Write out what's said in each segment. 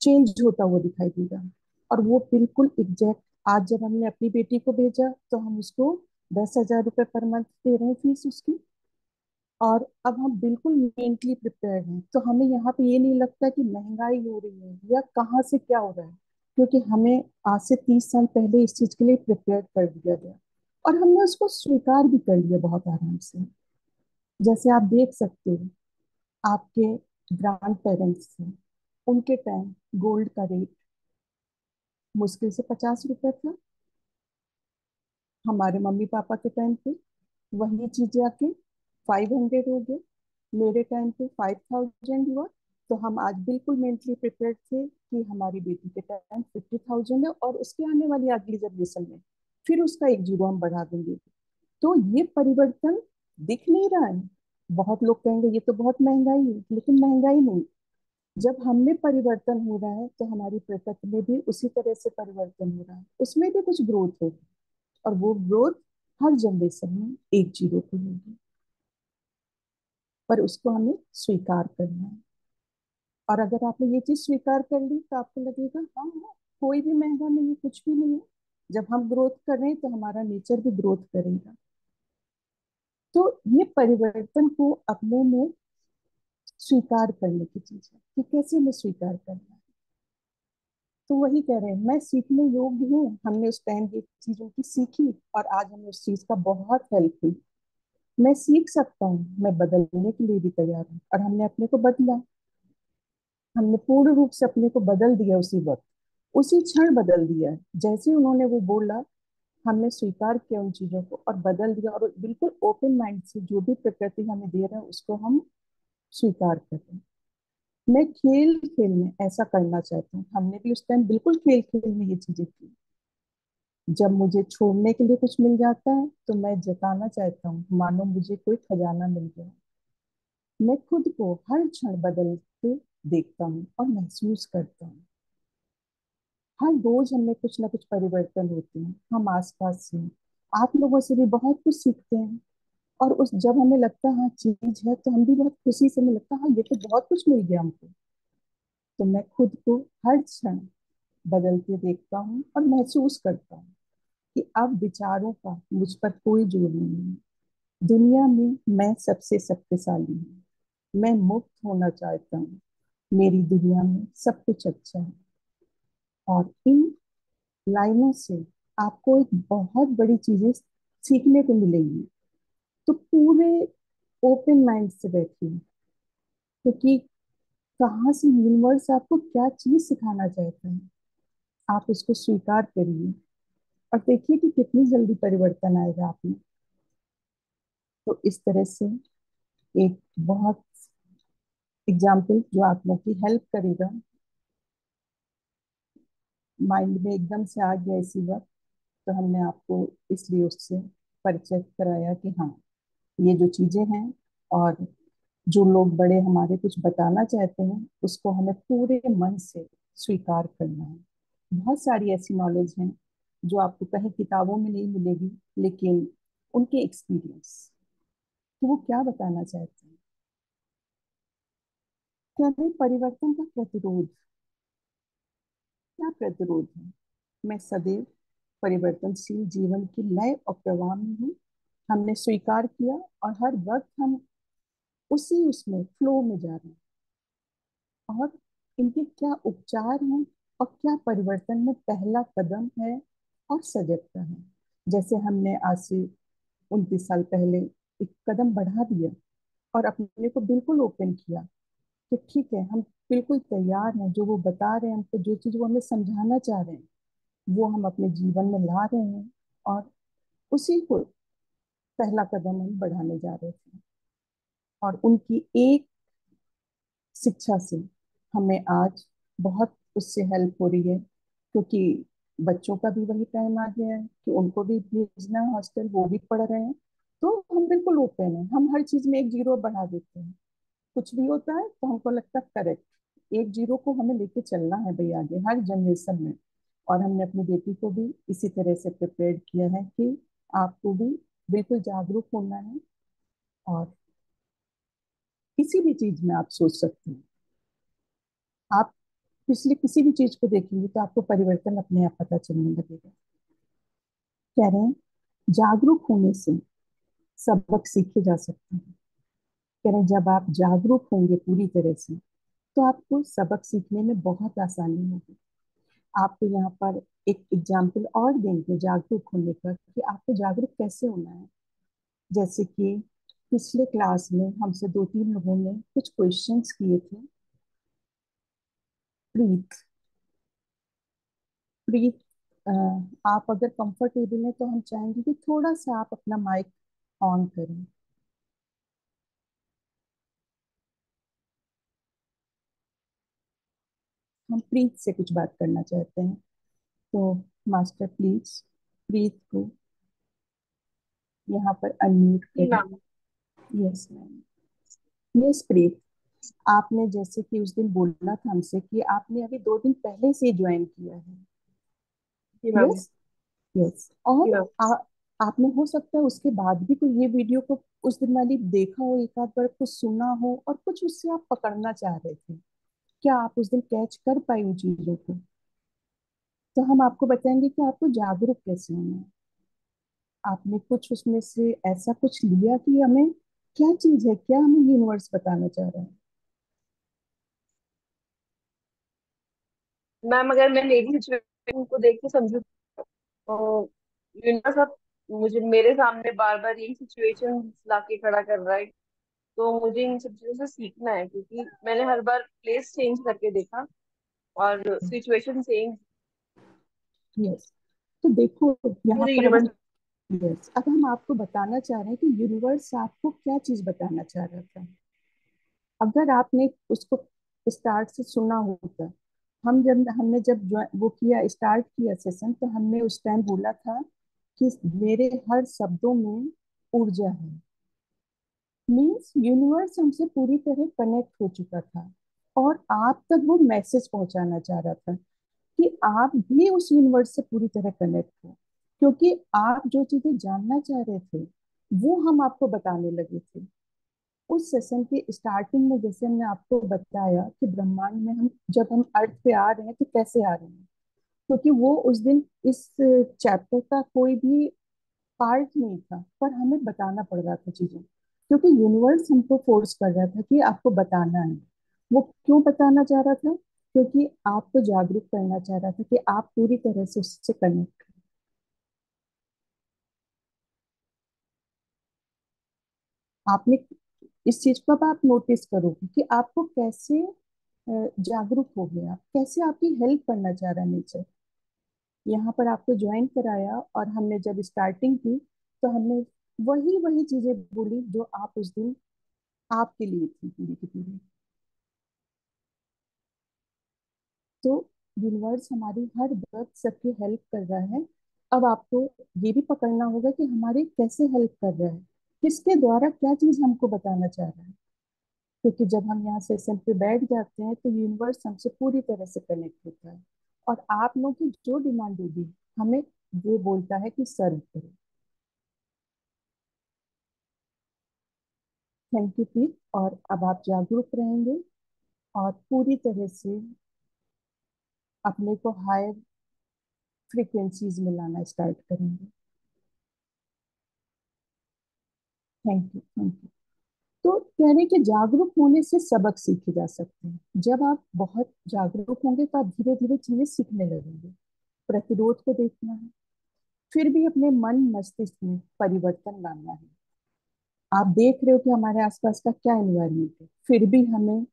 Change होता हुआ दिखाई देगा। और वो बिल्कुल एग्जैक्ट, आज जब हमने अपनी बेटी को भेजा तो हम उसको 10,000 रुपये पर मंथ दे रहे हैं फीस उसकी। और अब हम बिल्कुल मेंटली प्रिपेयर्ड हैं, तो हमें यहाँ पे ये नहीं लगता कि महंगाई हो रही है या कहाँ से क्या हो रहा है, क्योंकि हमें आज से 30 साल पहले इस चीज के लिए प्रिपेयर कर दिया गया। और हमने उसको स्वीकार भी कर लिया बहुत आराम से। जैसे आप देख सकते हो, आपके ग्रैंड पेरेंट्स थे, उनके टाइम गोल्ड का रेट मुश्किल से 50 रुपए था। हमारे मम्मी पापा के टाइम पे वही चीज जाके 500 हो गए। मेरे टाइम पे 5,000 हुआ। तो हम आज बिल्कुल मेंटली प्रिपेयर्ड थे कि हमारी बेटी के टाइम 50,000 है, और उसके आने वाली अगली जनरेशन में फिर उसका एक जीरो हम बढ़ा देंगे। तो ये परिवर्तन दिख नहीं रहा है। बहुत लोग कहेंगे ये तो बहुत महंगाई है, लेकिन महंगाई नहीं। जब हम में परिवर्तन हो रहा है तो हमारी प्रकृति में भी उसी तरह से परिवर्तन हो रहा है, उसमें भी कुछ ग्रोथ होगी। और वो ग्रोथ हर जनरेशन में एक जीरो पे होगी, पर उसको हमें स्वीकार करना है। और अगर आपने ये चीज स्वीकार कर ली तो आपको लगेगा हाँ हाँ, कोई भी महंगा नहीं है, कुछ भी नहीं है। जब हम ग्रोथ कर रहे हैं तो हमारा नेचर भी ग्रोथ करेगा। तो ये परिवर्तन को अपने में स्वीकार करने की चीज है कि कैसे हमें स्वीकार करना है। तो वही कह रहे हैं, मैं सीखने योग्य हूँ। हमने उस टाइम ये चीजों की सीखी और आज हमें उस चीज का बहुत हेल्प हुई। मैं सीख सकता हूँ, मैं बदलने के लिए भी तैयार हूँ, और हमने अपने को बदला। हमने पूर्ण रूप से अपने को बदल दिया उसी वक्त, उसी क्षण बदल दिया है। जैसे ही उन्होंने वो बोला, हमने स्वीकार किया उन चीजों को और बदल दिया, और बिल्कुल ओपन माइंड से जो भी प्रकृति हमें दे रहा है उसको हम स्वीकार कर रहे हैं। मैं खेल खेल में ऐसा करना चाहती हूँ। हमने भी उस टाइम बिल्कुल खेल खेल में ये चीजें की। जब मुझे छोड़ने के लिए कुछ मिल जाता है तो मैं जताना चाहता हूँ मानो मुझे कोई खजाना मिल गया। मैं खुद को हर क्षण बदलते देखता हूँ और महसूस करता हूँ। हर रोज हमें कुछ ना कुछ परिवर्तन होते हैं, हम आसपास से, आप लोगों से भी बहुत कुछ सीखते हैं। और उस जब हमें लगता है हाँ चीज है, तो हम भी बहुत खुशी से, हमें लगता है हाँ ये तो बहुत कुछ मिल गया हमको। तो मैं खुद को हर क्षण बदलते देखता हूँ और महसूस करता हूँ कि अब विचारों का मुझ पर कोई जोर नहीं है। दुनिया में मैं सबसे शक्तिशाली हूँ। मैं मुक्त होना चाहता हूँ। मेरी दुनिया में सब कुछ अच्छा है। और इन लाइनों से आपको एक बहुत बड़ी चीजें सीखने को मिलेंगी। तो पूरे ओपन माइंड से बैठिए, क्योंकि कहाँ से यूनिवर्स आपको क्या चीज सिखाना चाहता है, आप उसको स्वीकार करिए। और देखिए कि कितनी जल्दी परिवर्तन आएगा आप में। तो इस तरह से एक बहुत एग्जाम्पल जो आप लोग की हेल्प करेगा, माइंड में एकदम से आ गया इसी वक्त, तो हमने आपको इसलिए उससे परिचय कराया कि हाँ ये जो चीजें हैं, और जो लोग बड़े हमारे कुछ बताना चाहते हैं उसको हमें पूरे मन से स्वीकार करना है। बहुत सारी ऐसी नॉलेज है जो आपको कहीं किताबों में नहीं मिलेगी, लेकिन उनके एक्सपीरियंस, तो वो क्या बताना चाहते हैं। कहते हैं परिवर्तन का प्रतिरोध। क्या प्रतिरोध है? मैं सदैव परिवर्तनशील जीवन की लय और प्रवाह में हूँ। हमने स्वीकार किया और हर वक्त हम उसी उसमें फ्लो में जा रहे हैं। और इनके क्या उपचार हैं और क्या परिवर्तन में पहला कदम है और सजगता है। जैसे हमने आज से 29 साल पहले एक कदम बढ़ा दिया और अपने को बिल्कुल ओपन किया कि ठीक है, हम बिल्कुल तैयार हैं। जो वो बता रहे हैं हमको, जो चीज वो हमें समझाना चाह रहे हैं, वो हम अपने जीवन में ला रहे हैं। और उसी को पहला कदम हम बढ़ाने जा रहे थे। और उनकी एक शिक्षा से हमें आज बहुत उससे हेल्प हो रही है, क्योंकि बच्चों का भी वही टाइम आ गया है कि उनको भी भेजना है हॉस्टल, वो भी पढ़ रहे हैं। तो हम बिल्कुल ओपन है, हम हर चीज में एक जीरो बढ़ा देते हैं। कुछ भी होता है तो हमको लगता है करेक्ट, एक जीरो को हमें लेके चलना है भाई आगे हर जनरेशन में। और हमने अपनी बेटी को भी इसी तरह से प्रिपेयर किया है कि आपको भी बिल्कुल जागरूक होना है। और किसी भी चीज में आप सोच सकते हैं। आप पिछले किसी भी चीज को देखेंगे तो आपको परिवर्तन अपने आप पता चलने लगेगा। कह रहे हैं जागरूक होने से सबक सीखे जा सकते हैं। कह रहे हैं जब आप जागरूक होंगे पूरी तरह से तो आपको सबक सीखने में बहुत आसानी होगी। आपको यहाँ पर एक एग्जाम्पल और देंगे जागरूक होने पर कि आपको जागरूक कैसे होना है। जैसे कि पिछले क्लास में हमसे दो तीन लोगों ने कुछ क्वेश्चंस किए थे। प्रीत, प्रीत, अ, आप अगर कंफर्टेबल हैं तो हम चाहेंगे कि थोड़ा सा आप अपना माइक ऑन करें। हम प्रीत से कुछ बात करना चाहते हैं। तो मास्टर प्लीज प्रीत को यहाँ पर अनम्यूट जी करें। मैम। Yes ma'am. यस प्रीत, आपने जैसे कि उस दिन बोला था हमसे कि आपने अभी 2 दिन पहले से ज्वाइन किया है। जी मैम। यस। यस। जी और मैम। आपने हो सकता है उसके बाद भी कोई ये वीडियो को उस दिन वाली देखा हो, एक आध बार कुछ सुना हो और कुछ उससे आप पकड़ना चाह रहे थे। क्या आप उस दिन कैच कर पाई उन चीजों को? तो हम आपको बताएंगे कि आपको जागरूक कैसे होना है। आपने कुछ उसमें से ऐसा कुछ लिया कि हमें क्या चीज है, क्या हमें यूनिवर्स बताना चाह रहा है? मैम अगर मैं मेरी सिचुएशन को देख के समझू तो यूनिवर्स अब मुझे मेरे सामने बार बार यही सिचुएशन लाके खड़ा कर रहा है। तो मुझे इन सब चीजों से सीखना है क्योंकि मैंने हर बार प्लेस चेंज करके देखा और सिचुएशन सेम। यस। तो देखो यहाँ मुझे पर यूनिवर्स। हम, यस, अब हम आपको बताना चाह रहे हैं कि यूनिवर्स आपको क्या चीज बताना चाह रहा था। अगर आपने उसको स्टार्ट से सुना होता, हमने जब वो किया, स्टार्ट किया सेशन, तो हमने उस टाइम बोला था कि मेरे हर शब्दों में ऊर्जा है। मीन्स यूनिवर्स हमसे पूरी तरह कनेक्ट हो चुका था और आप तक वो मैसेज पहुंचाना चाह रहा था कि आप भी उस यूनिवर्स से पूरी तरह कनेक्ट हो, क्योंकि आप जो चीजें जानना चाह रहे थे वो हम आपको बताने लगे थे। उस सेशन के स्टार्टिंग में जैसे हमने आपको बताया कि ब्रह्मांड में हम जब हम अर्थ पे आ रहे हैं तो कैसे आ रहे हैं, क्योंकि वो उस दिन इस चैप्टर का कोई भी पार्ट नहीं था पर हमें बताना पड़ रहा था चीजें, क्योंकि यूनिवर्स हमको फोर्स कर रहा था कि आपको बताना है। वो क्यों बताना चाह रहा था? क्योंकि आपको जागरूक करना चाह रहा था कि आप पूरी तरह से उससे कनेक्ट। आपने इस चीज को अब आप नोटिस करोगे कि आपको कैसे जागरूक हो गया, कैसे आपकी हेल्प करना चाह रहा है नेचर। यहाँ पर आपको ज्वाइन कराया और हमने जब स्टार्टिंग की तो हमने वही वही चीजें बोली जो आप उस दिन आपके लिए थी पूरी की पूरी। तो यूनिवर्स हमारी हर वक्त सबकी हेल्प कर रहा है। अब आपको ये भी पकड़ना होगा कि हमारी कैसे हेल्प कर रहा है, किसके द्वारा क्या चीज हमको बताना चाह रहा है। क्योंकि जब हम यहाँ सेशन पे बैठ जाते हैं तो यूनिवर्स हमसे पूरी तरह से कनेक्ट होता है और आप लोग की जो डिमांड होगी हमें वो बोलता है कि सर्व करो। थैंक यू पीट। और अब आप जागरूक रहेंगे और पूरी तरह से अपने को हायर फ्रीक्वेंसीज में लाना स्टार्ट करेंगे। Thank you, thank you. तो कह रहे हैं कि जागरूक होने से सबक सीखे जा सकते हैं। जब आप बहुत जागरूक होंगे तो आप धीरे धीरे चीजें सीखने लगेंगे। प्रतिरोध को देखना है, फिर भी अपने मन मस्तिष्क में परिवर्तन लाना है। आप देख रहे हो कि हमारे आसपास का क्या एनवायरनमेंट है, फिर भी हमें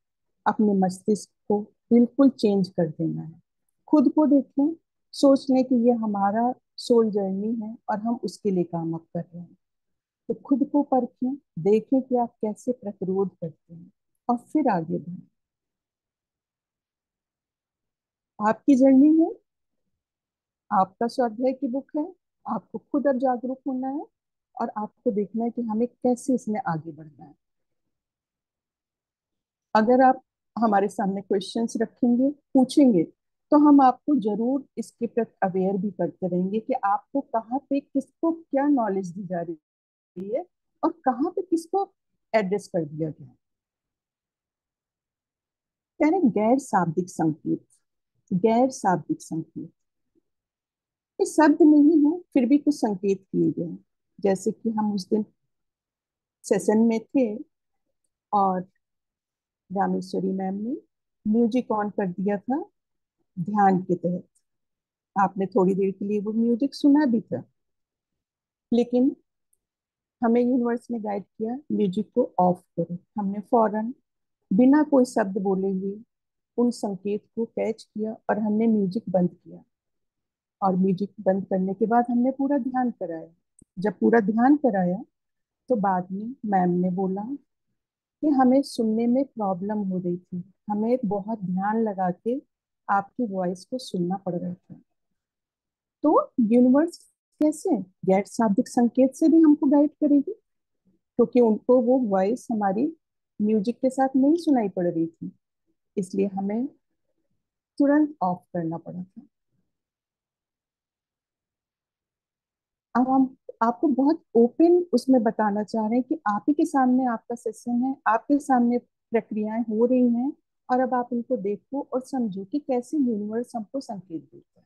अपने मस्तिष्क को बिल्कुल चेंज कर देना है। खुद को देखें, सोच लें कि ये हमारा सोल जर्नी है और हम उसके लिए काम अप कर रहे हैं। तो खुद को परखें, देखें कि आप कैसे प्रतिरोध करते हैं और फिर आगे बढ़ें। आपकी जर्नी है, आपका स्वाध्याय की बुक है। आपको खुद अब जागरूक होना है और आपको देखना है कि हमें कैसे इसमें आगे बढ़ना है। अगर आप हमारे सामने क्वेश्चंस रखेंगे, पूछेंगे, तो हम आपको जरूर इसके प्रति अवेयर भी करते रहेंगे कि आपको कहाँ पे किसको क्या नॉलेज दी जा रही है और कहाँ पे किसको एड्रेस कर दिया गया है। कह रहे हैं, गैर शाब्दिक संकेत। गैर शाब्दिक संकेत, ये शब्द नहीं है फिर भी कुछ संकेत किए गए हैं। जैसे कि हम उस दिन सेशन में थे और रामेश्वरी मैम ने म्यूजिक ऑन कर दिया था ध्यान के तहत। आपने थोड़ी देर के लिए वो म्यूजिक सुना भी था, लेकिन हमें यूनिवर्स ने गाइड किया म्यूजिक को ऑफ करो। हमने फौरन बिना कोई शब्द बोले हुए उन संकेत को कैच किया और हमने म्यूजिक बंद किया। और म्यूजिक बंद करने के बाद हमने पूरा ध्यान कराया। जब पूरा ध्यान कराया तो बाद में मैम ने बोला कि हमें सुनने में प्रॉब्लम हो रही थी, हमें बहुत ध्यान लगा के आपकी वॉइस को सुनना पड़ रहा था। तो यूनिवर्स कैसे गैर शाब्दिक संकेत से भी हमको गाइड करेगी, क्योंकि उनको वो वॉइस हमारी म्यूजिक के साथ नहीं सुनाई पड़ रही थी, इसलिए हमें तुरंत ऑफ करना पड़ा था। अब हम आपको बहुत ओपन उसमें बताना चाह रहे हैं कि आप ही के सामने आपका सेशन है, आपके सामने प्रक्रियाएं हो रही हैं, और अब आप इनको देखो और समझो कि कैसे यूनिवर्स हमको संकेत देता है।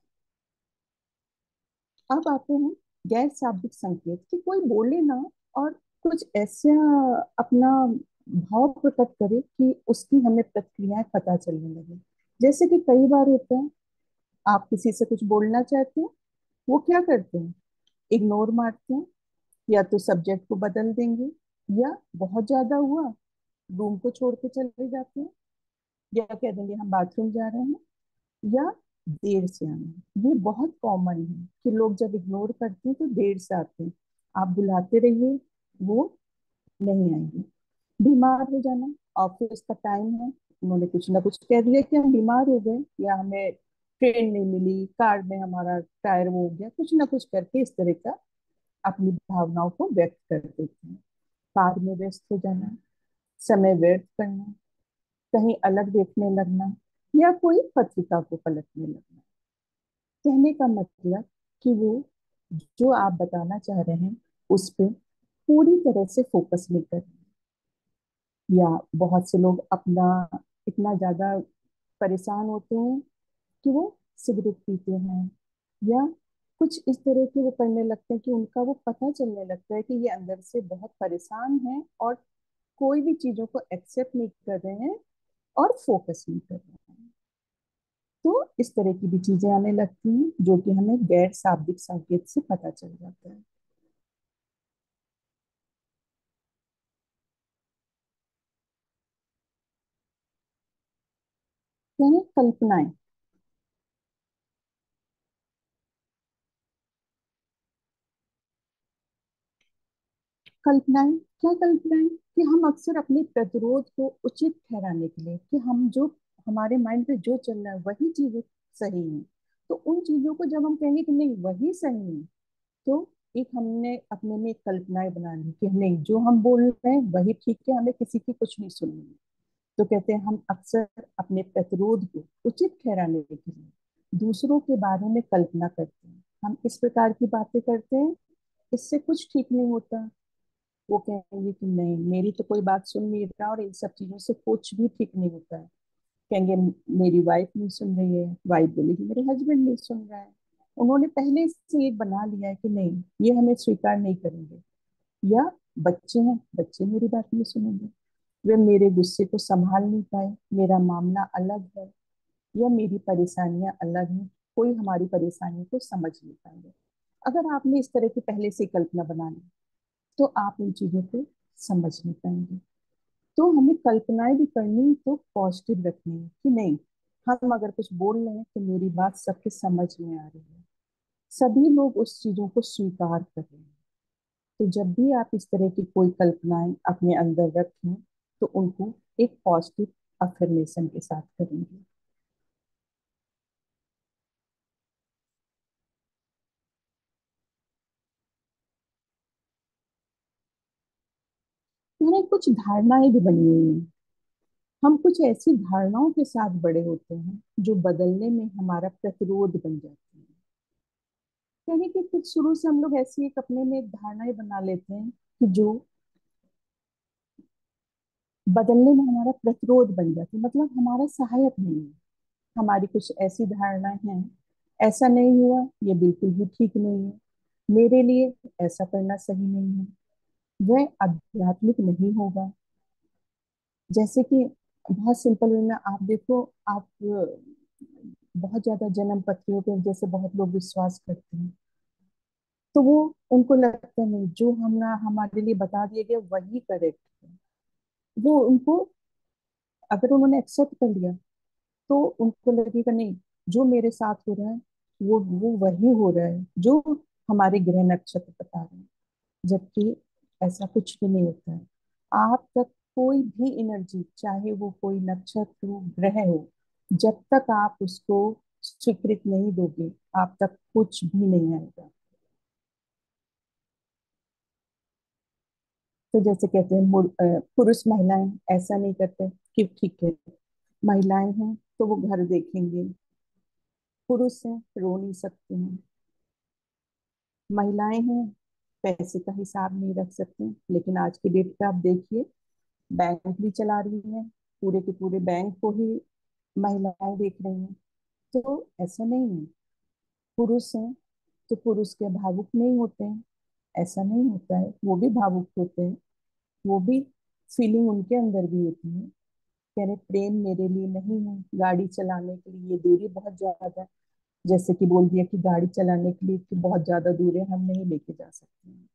अब आते हैं गैर शाब्दिक संकेत कि कोई बोले ना और कुछ ऐसा अपना भाव प्रकट करे कि उसकी हमें प्रतिक्रियाएं पता चलने लगे। जैसे कि कई बार होता है, आप किसी से कुछ बोलना चाहते हैं, वो क्या करते हैं, इग्नोर मारते हैं, या तो सब्जेक्ट को बदल देंगे, या बहुत ज्यादा हुआ रूम को छोड़ के चले जाते हैं, या कह देंगे हम बाथरूम जा रहे हैं, या देर से आना। ये बहुत कॉमन है कि लोग जब इग्नोर करते हैं तो देर से आते हैं। आप बुलाते रहिए, वो नहीं आएंगे। बीमार हो जाना, ऑफिस का टाइम है, उन्होंने कुछ ना कुछ कह दिया कि हम बीमार हो गए, या हमें ट्रेन नहीं मिली, कार में हमारा टायर वो हो गया, कुछ ना कुछ करके इस तरह का अपनी भावनाओं को व्यक्त कर देते हैं। कार में व्यस्त हो जाना, समय व्यर्थ करना, कहीं अलग देखने लगना, या कोई पत्रिका को पलटने लगना। कहने का मतलब कि वो जो आप बताना चाह रहे हैं उस पे पूरी तरह से फोकस नहीं कर रहे। या बहुत से लोग अपना इतना ज्यादा परेशान होते हैं कि वो सिगरेट पीते हैं, या कुछ इस तरह के वो करने लगते हैं कि उनका वो पता चलने लगता है कि ये अंदर से बहुत परेशान है और कोई भी चीजों को एक्सेप्ट नहीं कर रहे हैं और फोकस नहीं कर रहे हैं। तो इस तरह की भी चीजें आने लगती हैं जो कि हमें गैर शाब्दिक संकेत से पता चल जाता है। यानी कल्पनाएं। कल्पनाएं, क्या कल्पनाएं कि हम अक्सर अपने प्रतिरोध को उचित ठहराने के लिए कि हम जो हमारे माइंड पे जो चल रहा है वही चीजें सही है, तो उन चीजों को जब हम कहेंगे कि नहीं वही सही है, तो एक हमने अपने में एक कल्पनाएं बना ली कि नहीं जो हम बोल रहे हैं वही ठीक है, हमें किसी की कुछ नहीं सुननी है। तो कहते हैं हम अक्सर अपने प्रतिरोध को उचित ठहराने के लिए दूसरों के बारे में कल्पना करते हैं। हम इस प्रकार की बातें करते हैं, इससे कुछ ठीक नहीं होता। वो कहेंगे कि नहीं मेरी तो कोई बात सुन नहीं रहा और इन सब चीजों से कुछ भी ठीक नहीं होता है। कहेंगे मेरी वाइफ नहीं सुन रही है, वाइफ बोलेगी मेरे हस्बैंड नहीं सुन रहा है। उन्होंने पहले से एक बना लिया है कि नहीं ये हमें स्वीकार नहीं करेंगे। या बच्चे हैं, बच्चे मेरी बात नहीं सुनेंगे, वे मेरे गुस्से को संभाल नहीं पाए, मेरा मामला अलग है, या मेरी परेशानियां अलग हैं, कोई हमारी परेशानी को समझ नहीं पाएंगे। अगर आपने इस तरह की पहले से कल्पना बना ली तो आप उन चीजों को समझ नहीं पाएंगे। तो हमें कल्पनाएं भी करनी तो पॉजिटिव रखनी है कि नहीं हम अगर कुछ बोल रहे हैं तो मेरी बात सबके समझ में आ रही है, सभी लोग उस चीजों को स्वीकार कर रहे हैं। तो जब भी आप इस तरह की कोई कल्पनाएं अपने अंदर रखें तो उनको एक पॉजिटिव अफर्मेशन के साथ करेंगे। मैंने कुछ धारणाएं भी बनी हुई हैं। हम कुछ ऐसी धारणाओं के साथ बड़े होते हैं जो बदलने में हमारा प्रतिरोध बन जाती है। यानी कि कुछ शुरू से हम लोग ऐसी एक अपने में एक धारणाएं बना लेते हैं कि जो बदलने में हमारा प्रतिरोध बन जाती है, मतलब हमारा सहायक नहीं है। हमारी कुछ ऐसी धारणाएं हैं, ऐसा नहीं हुआ ये बिल्कुल भी ठीक नहीं है, मेरे लिए ऐसा करना सही नहीं है, वह आध्यात्मिक नहीं होगा। जैसे कि बहुत सिंपल वे में आप देखो, आप बहुत ज्यादा जन्म पत्रियों पे जैसे बहुत लोग विश्वास करते हैं, तो वो उनको लगता है नहीं, जो हम ना हमारे लिए बता दिया गया वही करेक्ट है। वो उनको, अगर उन्होंने एक्सेप्ट कर लिया तो उनको लगेगा नहीं, जो मेरे साथ हो रहा है वो वही हो रहा है जो हमारे ग्रह नक्षत्र बता रहे हैं। जबकि ऐसा कुछ भी नहीं होता है। आप तक कोई भी एनर्जी, चाहे वो कोई नक्षत्र हो, ग्रह हो, जब तक आप उसको स्वीकृत नहीं दोगे, आप तक कुछ भी नहीं आएगा। तो जैसे कहते हैं पुरुष महिलाएं ऐसा नहीं करते कि ठीक है, महिलाएं हैं तो वो घर देखेंगे, पुरुष हैं रो नहीं सकते हैं, महिलाएं हैं पैसे का हिसाब नहीं रख सकते, लेकिन आज की डेट पे आप देखिए, बैंक भी चला रही हैं, पूरे के पूरे बैंक को ही महिलाएं देख रही हैं। तो ऐसा नहीं है, पुरुष हैं तो पुरुष के भावुक नहीं होते हैं, ऐसा नहीं होता है, वो भी भावुक होते हैं, वो भी फीलिंग उनके अंदर भी होती है। कह रहे प्रेम मेरे लिए नहीं है, गाड़ी चलाने के लिए ये दूरी बहुत ज्यादा है, जैसे कि बोल दिया कि गाड़ी चलाने के लिए कि बहुत ज्यादा दूर है, हम नहीं लेके जा सकते हैं।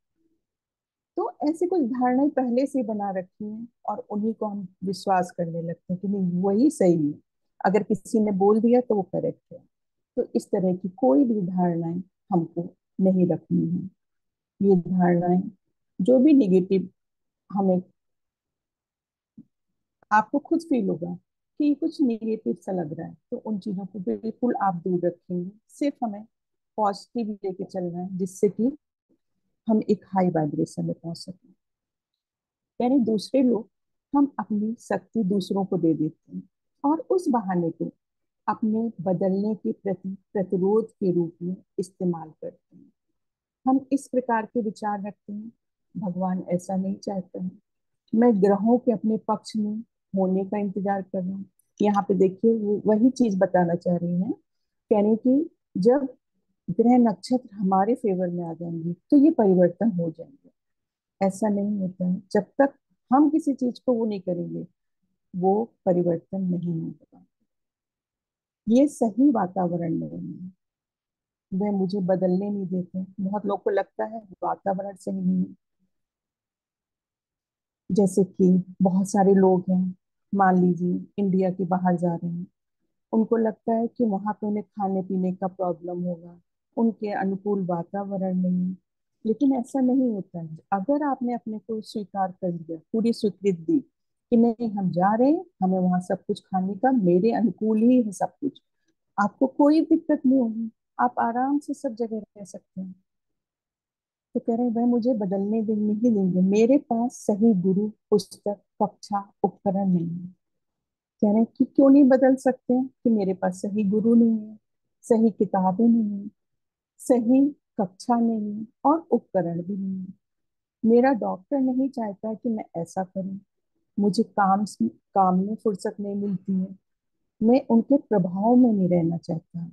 तो ऐसी कुछ धारणाएं पहले से बना रखी हैं और उन्हीं को हम विश्वास करने लगते हैं कि नहीं वही सही है, अगर किसी ने बोल दिया तो वो करेक्ट है। तो इस तरह की कोई भी धारणाएं हमको नहीं रखनी है। ये धारणाएं जो भी निगेटिव हमें, आपको खुद फील होगा कि कुछ निगेटिव सा लग रहा है, तो उन चीजों को बिल्कुल आप दूर रखेंगे। सिर्फ हमें पॉजिटिव लेके चलना है, जिससे कि हम एक हाई वाइब्रेशन में पहुंच सकें। यानी दूसरे लोग, हम अपनी शक्ति दूसरों को दे देते हैं और उस बहाने को अपने बदलने के प्रति प्रतिरोध के रूप में इस्तेमाल करते हैं। हम इस प्रकार के विचार रखते हैं, भगवान ऐसा नहीं चाहते हैं, मैं ग्रहों के अपने पक्ष में होने का इंतजार कर रहा हूँ। यहाँ पे देखिए वो वही चीज बताना चाह रही हैं, कहने की जब ग्रह नक्षत्र हमारे फेवर में आ जाएंगे तो ये परिवर्तन हो जाएंगे। ऐसा नहीं होता है, जब तक हम किसी चीज को वो नहीं करेंगे वो परिवर्तन नहीं होगा। ये सही वातावरण नहीं है, वह मुझे बदलने नहीं देते। बहुत लोग को लगता है वातावरण सही नहीं है। जैसे कि बहुत सारे लोग हैं, मान लीजिए इंडिया के बाहर जा रहे हैं, उनको लगता है कि वहां पे उन्हें खाने पीने का प्रॉब्लम होगा, उनके अनुकूल वातावरण नहीं है। लेकिन ऐसा नहीं होता है, अगर आपने अपने को स्वीकार कर लिया, पूरी स्वीकृति दी कि नहीं हम जा रहे हैं, हमें वहां सब कुछ खाने का मेरे अनुकूल ही है सब कुछ, आपको कोई दिक्कत नहीं होगी, आप आराम से सब जगह रह सकते हैं। तो कह रहे हैं वह मुझे बदलने नहीं देंगे, मेरे पास सही गुरु, पुस्तक, कक्षा, उपकरण नहीं है। कह रहे हैं कि क्यों नहीं बदल सकते हैं, कि मेरे पास सही गुरु नहीं है, सही किताबें नहीं है, सही कक्षा नहीं है और उपकरण भी नहीं है। मेरा डॉक्टर नहीं चाहता कि मैं ऐसा करूं, मुझे काम में फुर्सत नहीं मिलती है, मैं उनके प्रभाव में नहीं रहना चाहता।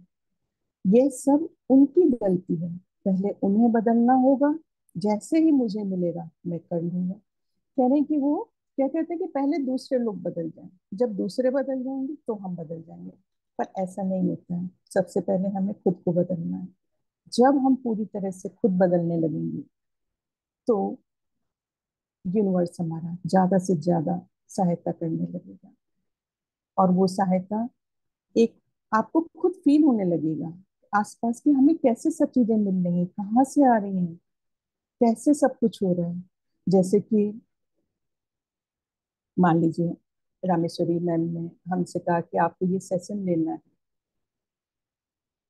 ये सब उनकी गलती है, पहले उन्हें बदलना होगा, जैसे ही मुझे मिलेगा मैं कर लूंगा। कह रहे हैं कि वो क्या कहते हैं कि पहले दूसरे लोग बदल जाएं, जब दूसरे बदल जाएंगे तो हम बदल जाएंगे। पर ऐसा नहीं होता है, सबसे पहले हमें खुद को बदलना है। जब हम पूरी तरह से खुद बदलने लगेंगे तो यूनिवर्स हमारा ज्यादा से ज्यादा सहायता करने लगेगा। और वो सहायता एक, आपको खुद फील होने लगेगा आसपास की हमें कैसे सब चीजें मिल रही हैं, कहाँ से आ रही हैं, कैसे सब कुछ हो रहा है। जैसे कि मान लीजिए रामेश्वरी मैम ने हमसे कहा कि आपको ये सेशन लेना है,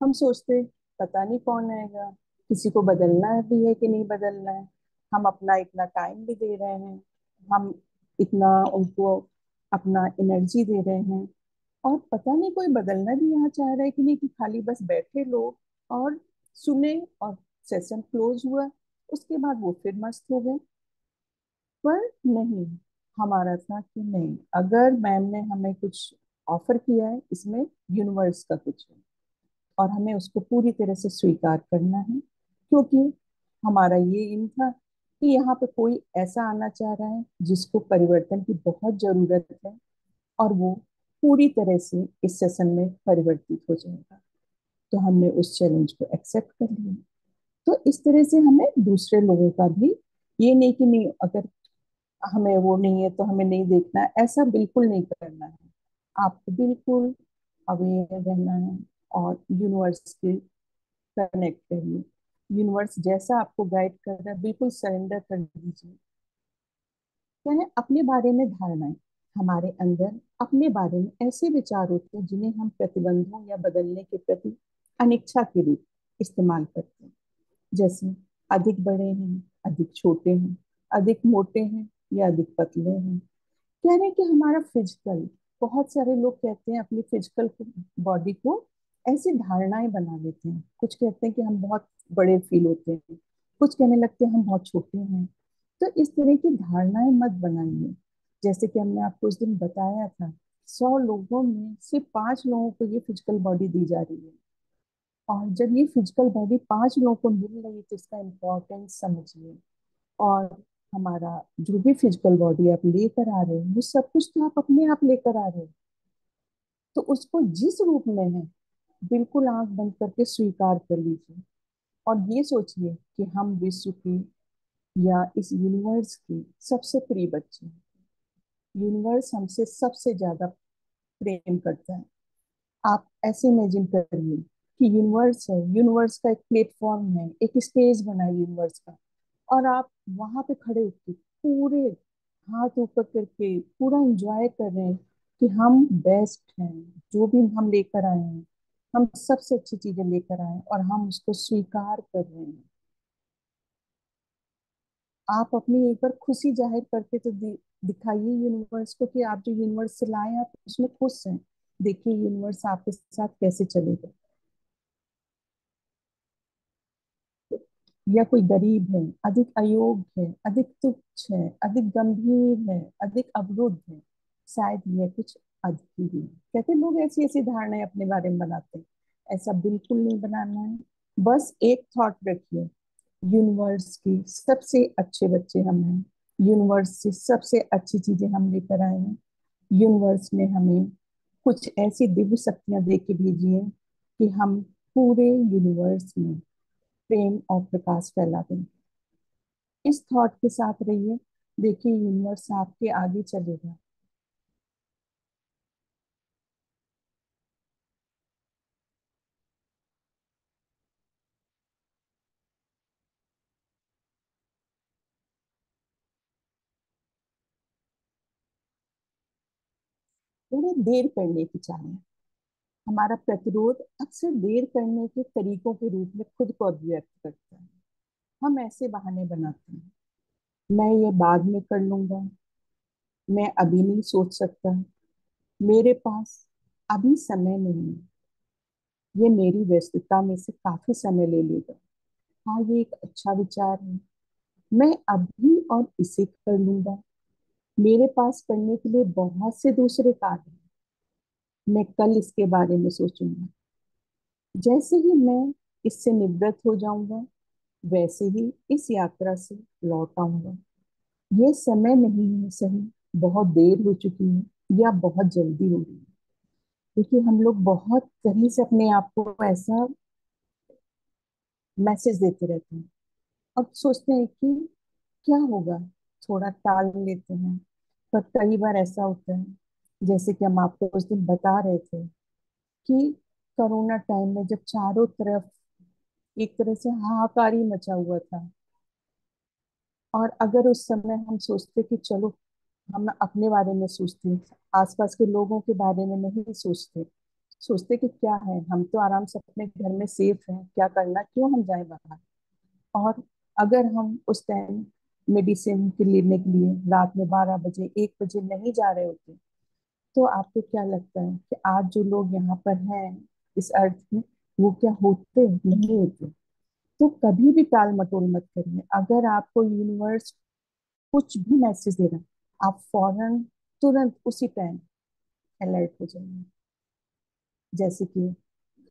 हम सोचते पता नहीं कौन आएगा, किसी को बदलना भी है कि नहीं बदलना है, हम अपना इतना टाइम भी दे रहे हैं, हम इतना उनको अपना एनर्जी दे रहे हैं, और पता नहीं कोई बदलना भी यहाँ चाह रहा है कि नहीं, कि खाली बस बैठे लोग और सुने और सेशन क्लोज हुआ, उसके बाद वो फिर मस्त हो गए। पर नहीं, हमारा था कि नहीं, अगर मैम ने हमें कुछ ऑफर किया है, इसमें यूनिवर्स का कुछ है, और हमें उसको पूरी तरह से स्वीकार करना है, क्योंकि हमारा ये इन था कि यहाँ पे कोई ऐसा आना चाह रहा है जिसको परिवर्तन की बहुत जरूरत है, और वो पूरी तरह से इस सेशन में परिवर्तित हो जाएगा। तो हमने उस चैलेंज को एक्सेप्ट कर लिया। तो इस तरह से हमें दूसरे लोगों का भी, ये नहीं कि नहीं, अगर हमें वो नहीं है तो हमें नहीं देखना है, ऐसा बिल्कुल नहीं करना है। आपको बिल्कुल अवेयर रहना है, और यूनिवर्स के कनेक्ट रहिए। यूनिवर्स जैसा आपको गाइड कर रहा है बिल्कुल सरेंडर कर दीजिए। क्या है, अपने बारे में धारणाएं। हमारे अंदर अपने बारे में ऐसे विचार होते हैं जिन्हें हम प्रतिबंधों या बदलने के प्रति अनिच्छा के रूप इस्तेमाल करते हैं। जैसे अधिक बड़े हैं, अधिक छोटे हैं, अधिक मोटे हैं या अधिक पतले हैं। कह रहे हैं कि हमारा फिजिकल, बहुत सारे लोग कहते हैं अपनी फिजिकल बॉडी को ऐसी धारणाएं बना लेते हैं। कुछ कहते हैं कि हम बहुत बड़े फील होते हैं, कुछ कहने लगते हैं हम बहुत छोटे हैं। तो इस तरह की धारणाएं मत बनाइए। जैसे कि हमने आपको उस दिन बताया था, 100 लोगों में सिर्फ 5 लोगों को ये फिजिकल बॉडी दी जा रही है। और जब ये फिजिकल बॉडी 5 लोगों को मिल रही है तो इसका इम्पोर्टेंस समझिए। और हमारा जो भी फिजिकल बॉडी आप लेकर आ रहे हो, वो सब कुछ तो आप अपने आप लेकर आ रहे हो। तो उसको जिस रूप में है, बिल्कुल आंख बंद करके स्वीकार कर लीजिए। और ये सोचिए कि हम विश्व की या इस यूनिवर्स की सबसे प्रिय बच्चे हैं। यूनिवर्स हमसे सबसे ज्यादा प्रेम करता है। आप ऐसे इमेजिन करिए कि यूनिवर्स है, यूनिवर्स का एक प्लेटफॉर्म है, एक स्टेज बना है यूनिवर्स का, और आप वहां पे खड़े होकर पूरे हाथ ऊपर करके पूरा एंजॉय कर रहे हैं कि हम बेस्ट हैं, जो भी हम लेकर आए हैं, हम सबसे अच्छी चीजें लेकर आए हैं और हम उसको स्वीकार कर रहे हैं। आप अपनी एक बार खुशी जाहिर करके तो दिखाइए यूनिवर्स को कि आप जो यूनिवर्स से लाए हैं आप उसमें खुश हैं। देखिए यूनिवर्स आपके साथ कैसे चलेगा। या कोई गरीब है, अधिक अयोग्य है, अधिक तुच्छ है, अधिक गंभीर है, अधिक अवरुद्ध है, शायद यह कुछ अधिक ही है। कहते हैं लोग ऐसी ऐसी धारणाएं अपने बारे में बनाते हैं। ऐसा बिल्कुल नहीं बनाना है। बस एक थॉट रखिए, यूनिवर्स की सबसे अच्छे बच्चे हम हैं। यूनिवर्स से सबसे अच्छी चीजें हम लेकर आए हैं। यूनिवर्स ने हमें कुछ ऐसी दिव्य शक्तियां दे के भेजी हैं कि हम पूरे यूनिवर्स में प्रेम और प्रकाश फैला दें। इस थॉट के साथ रहिए। देखिए यूनिवर्स आपके आगे चलेगा। थोड़ी देर करने की चाहे। हमारा प्रतिरोध अक्सर देर करने के तरीकों के रूप में खुद को अभिव्यक्त करता है। हम ऐसे बहाने बनाते हैं, मैं ये बाद में कर लूंगा, मैं अभी नहीं सोच सकता, मेरे पास अभी समय नहीं है, ये मेरी व्यस्तता में से काफी समय ले लेगा। हाँ ये एक अच्छा विचार है, मैं अभी और इसे कर लूंगा, मेरे पास करने के लिए बहुत से दूसरे कार्य हैं, मैं कल इसके बारे में सोचूंगा। जैसे ही मैं इससे निवृत्त हो जाऊंगा, वैसे ही इस यात्रा से लौट आऊंगा। ये समय नहीं है सही, बहुत देर हो चुकी है या बहुत जल्दी हो रही है। देखिए हम लोग बहुत कहीं से अपने आप को ऐसा मैसेज देते रहते हैं और सोचते हैं कि क्या होगा, थोड़ा टाल लेते हैं। पर कई बार ऐसा होता है, जैसे कि हम आपको उस दिन बता रहे थे कि कोरोना टाइम में जब चारों तरफ एक तरह से हाहाकार ही मचा हुआ था, और अगर उस समय हम सोचते कि चलो हम अपने बारे में सोचते, आसपास के लोगों के बारे में नहीं सोचते, सोचते कि क्या है, हम तो आराम से अपने घर में सेफ हैं, क्या करना, क्यों हम जाए बाहर। और अगर हम उस टाइम मेडिसिन के लेने के लिए रात में 12 बजे 1 बजे नहीं जा रहे होते, तो आपको क्या लगता है कि आज जो लोग यहाँ पर हैं इस अर्थ में, वो क्या होते, नहीं होते। तो कभी भी टाल मटोल मत करिए। अगर आपको यूनिवर्स कुछ भी मैसेज दे रहा है, आप फौरन तुरंत उसी टाइम अलर्ट हो जाएंगे। जैसे कि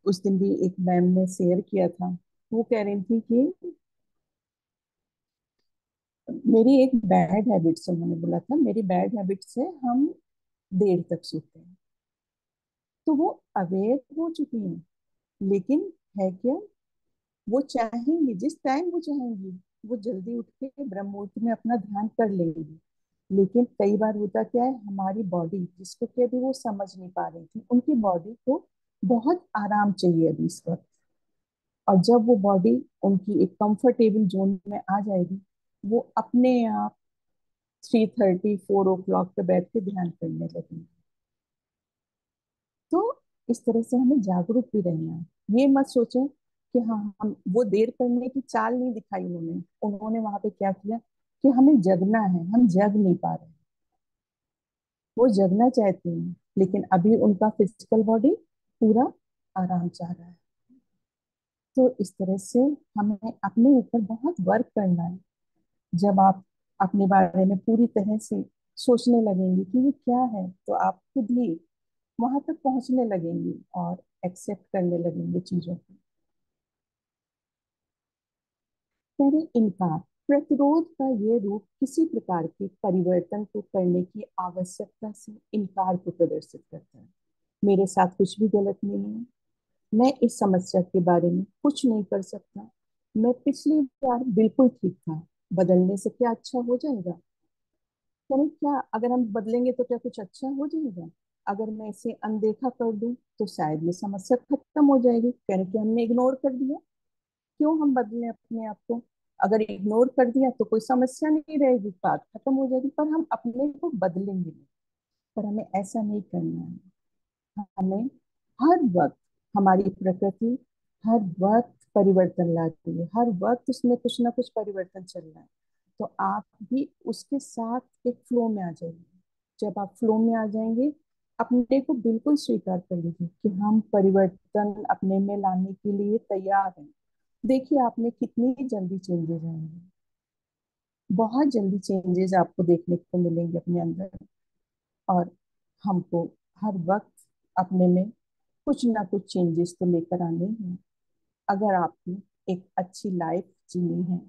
उस दिन भी एक मैम ने शेयर किया था, वो कह रही थी कि मेरी एक बैड हैबिट से, उन्होंने बोला था मेरी बैड हैबिट से हम देर तक सोते हैं। तो वो अवेयर हो चुकी हैं, लेकिन है क्या, वो चाहेंगी जिस टाइम वो चाहेंगी वो जल्दी उठ के ब्रह्म मुहूर्त में अपना ध्यान कर लेंगी। लेकिन कई बार होता क्या है, हमारी बॉडी जिसको कि अभी वो समझ नहीं पा रही थी, उनकी बॉडी को बहुत आराम चाहिए अभी इस वक्त। और जब वो बॉडी उनकी एक कंफर्टेबल जोन में आ जाएगी, वो अपने आप 3:30 4 o'clock पे बैठ के ध्यान करने लगेंगे। तो इस तरह से हमें जागरूक भी रहना है। ये मत सोचें कि हाँ, हम वो देर करने की चाल नहीं दिखाई उन्होंने, उन्होंने वहां पे क्या किया कि हमें जगना है, हम जग नहीं पा रहे हैं। वो जगना चाहती हैं, लेकिन अभी उनका फिजिकल बॉडी पूरा आराम चाह रहा है। तो इस तरह से हमें अपने ऊपर बहुत वर्क करना है। जब आप अपने बारे में पूरी तरह से सोचने लगेंगे कि ये क्या है, तो आप खुद ही वहां तक पहुंचने लगेंगे और एक्सेप्ट करने लगेंगे चीजों को। यानी इनकार, प्रतिरोध का ये रूप किसी प्रकार के परिवर्तन को करने की आवश्यकता से इनकार को प्रदर्शित करता है। मेरे साथ कुछ भी गलत नहीं है, मैं इस समस्या के बारे में कुछ नहीं कर सकता, मैं पिछली बार बिल्कुल ठीक था, बदलने से क्या अच्छा हो जाएगा? यानी क्या अगर हम बदलेंगे तो क्या कुछ अच्छा हो जाएगा? अगर मैं इसे अनदेखा कर दूं तो शायद ये समस्या खत्म हो जाएगी, यानी कि हमने इग्नोर कर दिया। क्यों हम बदले अपने आप को? अगर इग्नोर कर दिया तो कोई समस्या नहीं रहेगी, बात खत्म हो जाएगी, पर हम अपने को बदलेंगे नहीं। पर हमें ऐसा नहीं करना है। हमें हर वक्त, हमारी प्रकृति हर वक्त परिवर्तन लाती है, हर वक्त उसमें कुछ ना कुछ परिवर्तन चल रहा है। तो आप भी उसके साथ एक फ्लो में आ जाइए। जब आप फ्लो में आ जाएंगे, अपने को बिल्कुल स्वीकार कर लीजिए कि हम परिवर्तन अपने में लाने के लिए तैयार हैं। देखिए आप में कितनी जल्दी चेंजेस आएंगे, बहुत जल्दी चेंजेस आपको देखने को मिलेंगे अपने अंदर। और हमको हर वक्त अपने में कुछ ना कुछ चेंजेस तो लेकर आने हैं, अगर आपको एक अच्छी लाइफ जीनी है।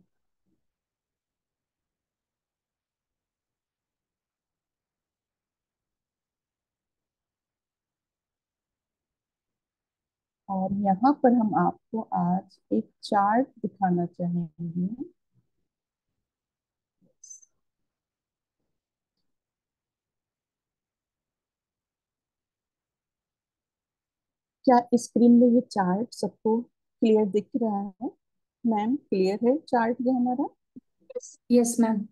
और यहाँ पर हम आपको आज एक चार्ट दिखाना चाहेंगे। क्या स्क्रीन में ये चार्ट सबको क्लियर दिख रहा है? मैम क्लियर है चार्ट ये हमारा? Yes ma'am.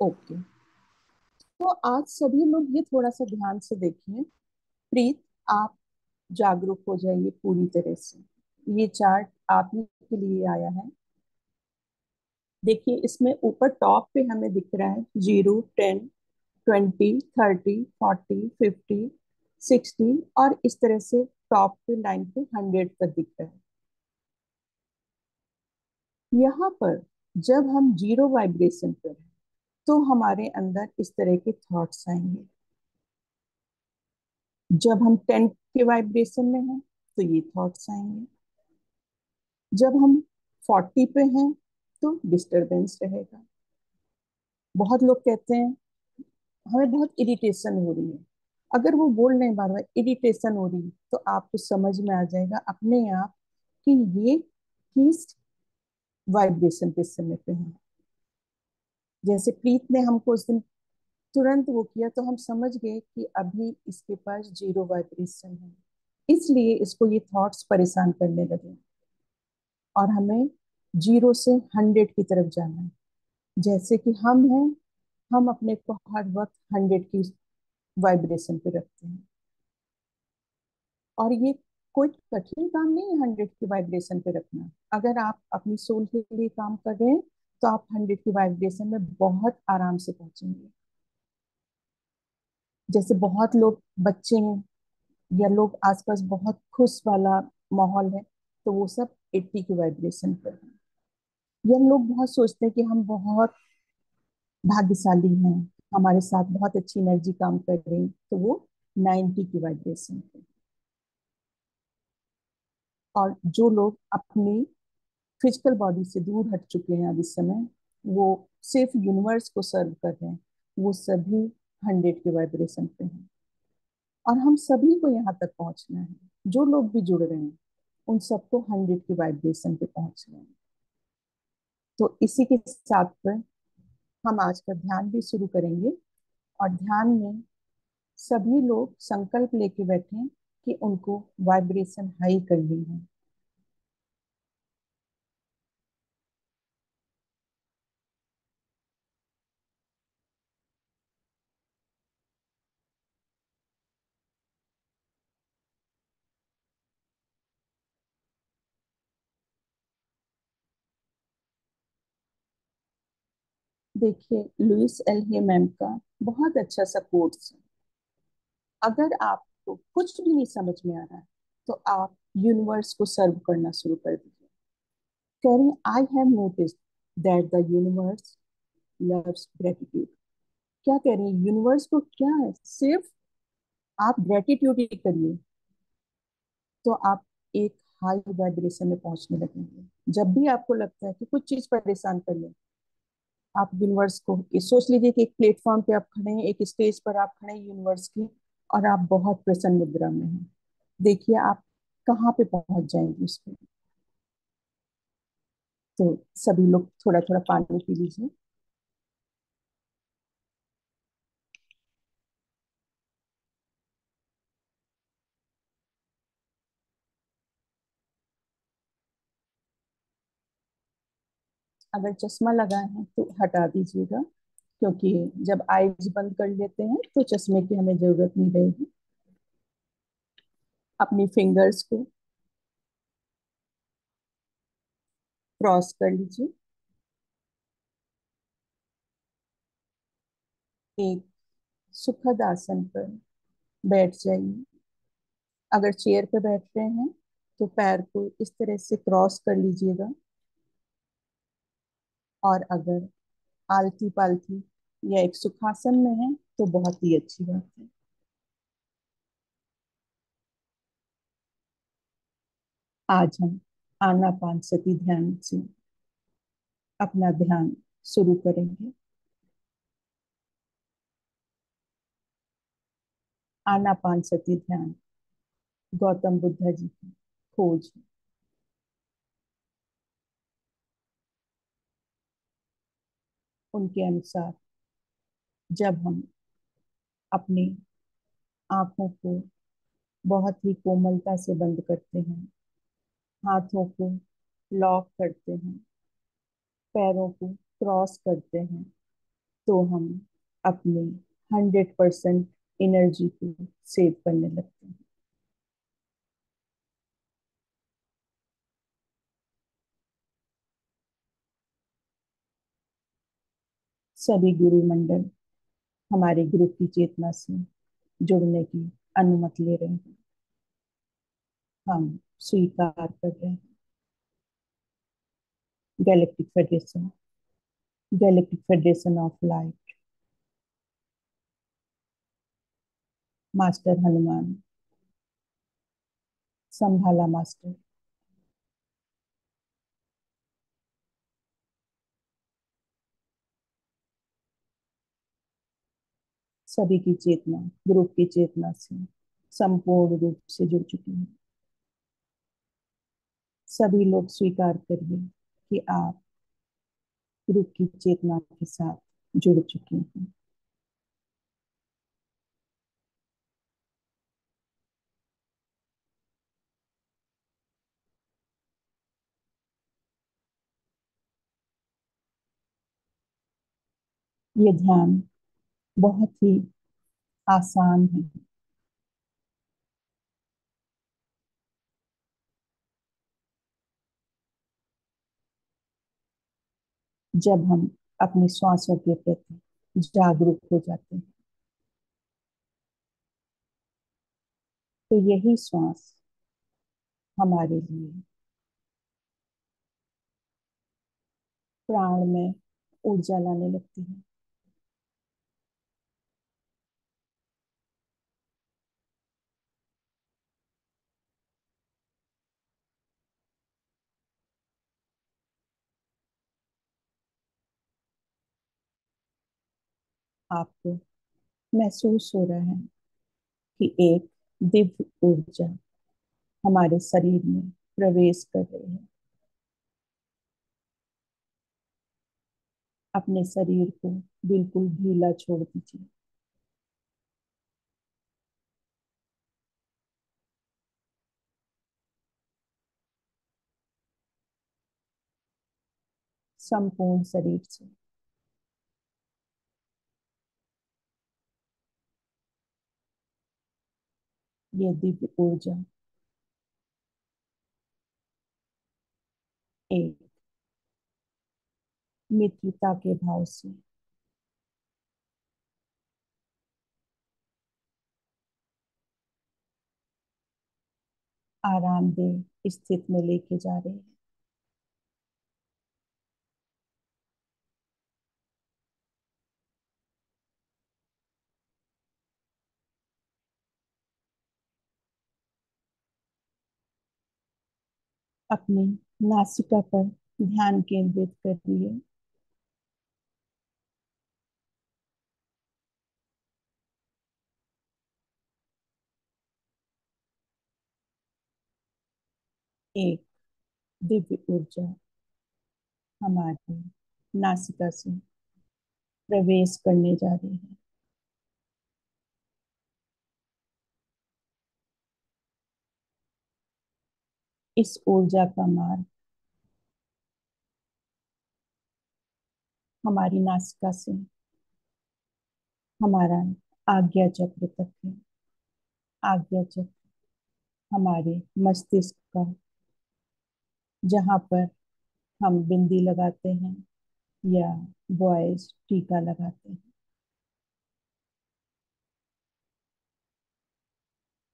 ओके। तो आज सभी लोग ये थोड़ा सा ध्यान से देखिए। प्रीत, आप जागरूक हो जाइए पूरी तरह से। ये चार्ट आप ही के लिए आया है। देखिए इसमें ऊपर टॉप पे हमें दिख रहा है 0 10 20 30 40 50 60, और इस तरह से टॉप पे लाइन पे 100 तक दिख रहा है। यहाँ पर जब हम जीरो वाइब्रेशन पर हैं, तो हमारे अंदर इस तरह के थॉट्स आएंगे। जब हम 10 के वाइब्रेशन में हैं तो ये थॉट्स आएंगे। जब हम 40 पे हैं तो डिस्टरबेंस रहेगा। बहुत लोग कहते हैं हमें बहुत इरिटेशन हो रही है। अगर वो बोल रहे हैं बार बार इरिटेशन हो रही है, तो आपको समझ में आ जाएगा अपने आप कि ये किस वाइब्रेशन पे इस समय पे है। जैसे प्रीत ने हमको उस दिन तुरंत वो किया, तो हम समझ गए कि अभी इसके पास जीरो वाइब्रेशन है, इसलिए इसको ये थॉट्स परेशान करने लगे। और हमें 0 से 100 की तरफ जाना है। जैसे कि हम हैं, हम अपने को हर वक्त 100 की वाइब्रेशन पे रखते हैं। और ये कोई कठिन काम नहीं है 100 की वाइब्रेशन पे रखना। अगर आप अपनी सोल के लिए काम कर रहे हैं, तो आप 100 की वाइब्रेशन में बहुत आराम से पहुंचेंगे। जैसे बहुत लोग बच्चे हैं या लोग आसपास बहुत खुश वाला माहौल है, तो वो सब 80 की वाइब्रेशन पर है। या लोग बहुत सोचते हैं कि हम बहुत भाग्यशाली हैं, हमारे साथ बहुत अच्छी एनर्जी काम कर रही है, तो वो 90 की वाइब्रेशन पे। और जो लोग अपनी फिजिकल बॉडी से दूर हट चुके हैं अब इस समय, वो सिर्फ यूनिवर्स को सर्व कर रहे हैं, वो सभी 100 के वाइब्रेशन पे हैं। और हम सभी को यहाँ तक पहुंचना है, जो लोग भी जुड़ रहे हैं उन सबको 100 की वाइब्रेशन पे पहुंचना है। तो इसी के साथ पर हम आज का ध्यान भी शुरू करेंगे। और ध्यान में सभी लोग संकल्प लेके बैठे कि उनको वाइब्रेशन हाई करनी है। देखिए, लुइस एल हे मैम का बहुत अच्छा सा कोट्स है। अगर आपको कुछ भी नहीं समझ में आ रहा है तो आप यूनिवर्स को सर्व करना शुरू कर दीजिए। कह रही, I have noticed that the universe loves gratitude. क्या कह रही है? यूनिवर्स को क्या है, सिर्फ आप ग्रेटिट्यूड ही करिए तो आप एक हाई वाइब्रेशन में पहुंचने लगेंगे। जब भी आपको लगता है कि कुछ चीज परेशान कर ले, आप यूनिवर्स को ये सोच लीजिए कि एक प्लेटफॉर्म पे आप खड़े हैं, एक स्टेज पर आप खड़े हैं यूनिवर्स की, और आप बहुत प्रसन्न मुद्रा में हैं। देखिए आप कहाँ पे पहुंच जाएंगे उस पे। तो सभी लोग थोड़ा थोड़ा पानी पी लीजिए। अगर चश्मा लगाए हैं तो हटा दीजिएगा, क्योंकि जब आईज बंद कर लेते हैं तो चश्मे की हमें जरूरत नहीं रहेगी। अपनी फिंगर्स को क्रॉस कर लीजिए। एक सुखद आसन पर बैठ जाइए। अगर चेयर पे बैठ रहे हैं तो पैर को इस तरह से क्रॉस कर लीजिएगा। और अगर आलती पालती या एक सुखासन में है तो बहुत ही अच्छी बात है। आज हम आनापानसती ध्यान से अपना ध्यान शुरू करेंगे। आनापानसती ध्यान गौतम बुद्ध जी की खोज है। उनके अनुसार जब हम अपनी आंखों को बहुत ही कोमलता से बंद करते हैं, हाथों को लॉक करते हैं, पैरों को क्रॉस करते हैं, तो हम अपनी 100% एनर्जी को सेव करने लगते हैं। सभी गुरु मंडल हमारे ग्रुप की चेतना से जुड़ने की अनुमति ले रहे हैं। हम स्वीकार कर रहे हैं। Galactic federation, galactic federation of light, master Hanuman, संभाला मास्टर, सभी की चेतना ग्रुप की चेतना से संपूर्ण रूप से जुड़ चुकी है। सभी लोग स्वीकार करिए कि आप ग्रुप की चेतना के साथ जुड़ चुके हैं। ये ध्यान बहुत ही आसान है। जब हम अपनी श्वासों के प्रति जागरूक हो जाते हैं तो यही श्वास हमारे लिए प्राण में ऊर्जा लाने लगती है। आपको महसूस हो रहा है कि एक दिव्य ऊर्जा हमारे शरीर में प्रवेश कर रही है। अपने शरीर को बिल्कुल ढीला छोड़ दीजिए। संपूर्ण शरीर से ये दिव्य ऊर्जा एक मित्रता के भाव से आरामदेह स्थिति में लेके जा रहे हैं। अपनी नासिका पर ध्यान केंद्रित करिए। एक दिव्य ऊर्जा हमारी नासिका से प्रवेश करने जा रही है। इस ऊर्जा का मार्ग हमारी नासिका से हमारा आज्ञा चक्र तक है। आज्ञा चक्र हमारे मस्तिष्क का, जहाँ पर हम बिंदी लगाते हैं या बॉयज टीका लगाते हैं।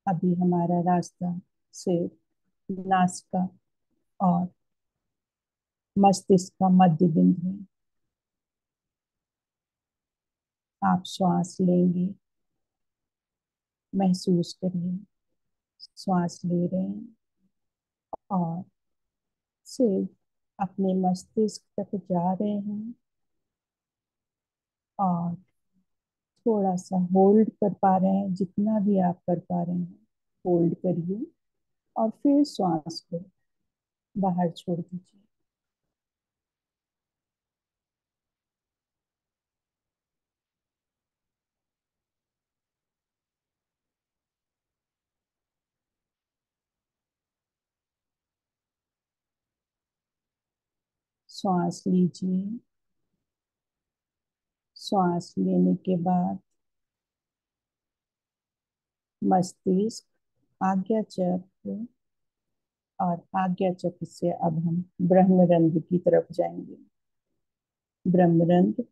अभी हमारा रास्ता सिर्फ नासिका और मस्तिष्क का मध्य बिंदु है। आप श्वास लेंगे, महसूस करिए श्वास ले रहे हैं और सिर्फ अपने मस्तिष्क तक जा रहे हैं और थोड़ा सा होल्ड कर पा रहे हैं। जितना भी आप कर पा रहे हैं होल्ड करिए और फिर श्वास को बाहर छोड़ दीजिए। श्वास लीजिए। श्वास लेने के बाद मस्तिष्क, आज्ञा चक्र और आज्ञा चक्र से अब हम ब्रह्मरंध्र की तरफ जाएंगे। ब्रह्मरंध्र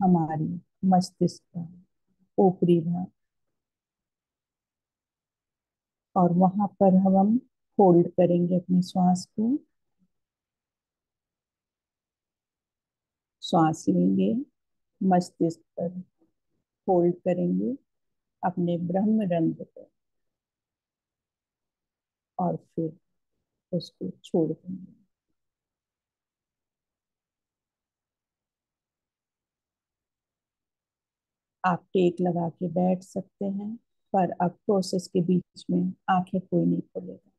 हमारी मस्तिष्क का ऊपरी भाग और वहां पर हम होल्ड करेंगे अपनी श्वास को। श्वास लेंगे, मस्तिष्क पर होल्ड करेंगे अपने ब्रह्मरंध्र पर और फिर उसको छोड़ देंगे। आप टेक लगा के बैठ सकते हैं, पर अब प्रोसेस के बीच में आंखें कोई नहीं खोलेगा।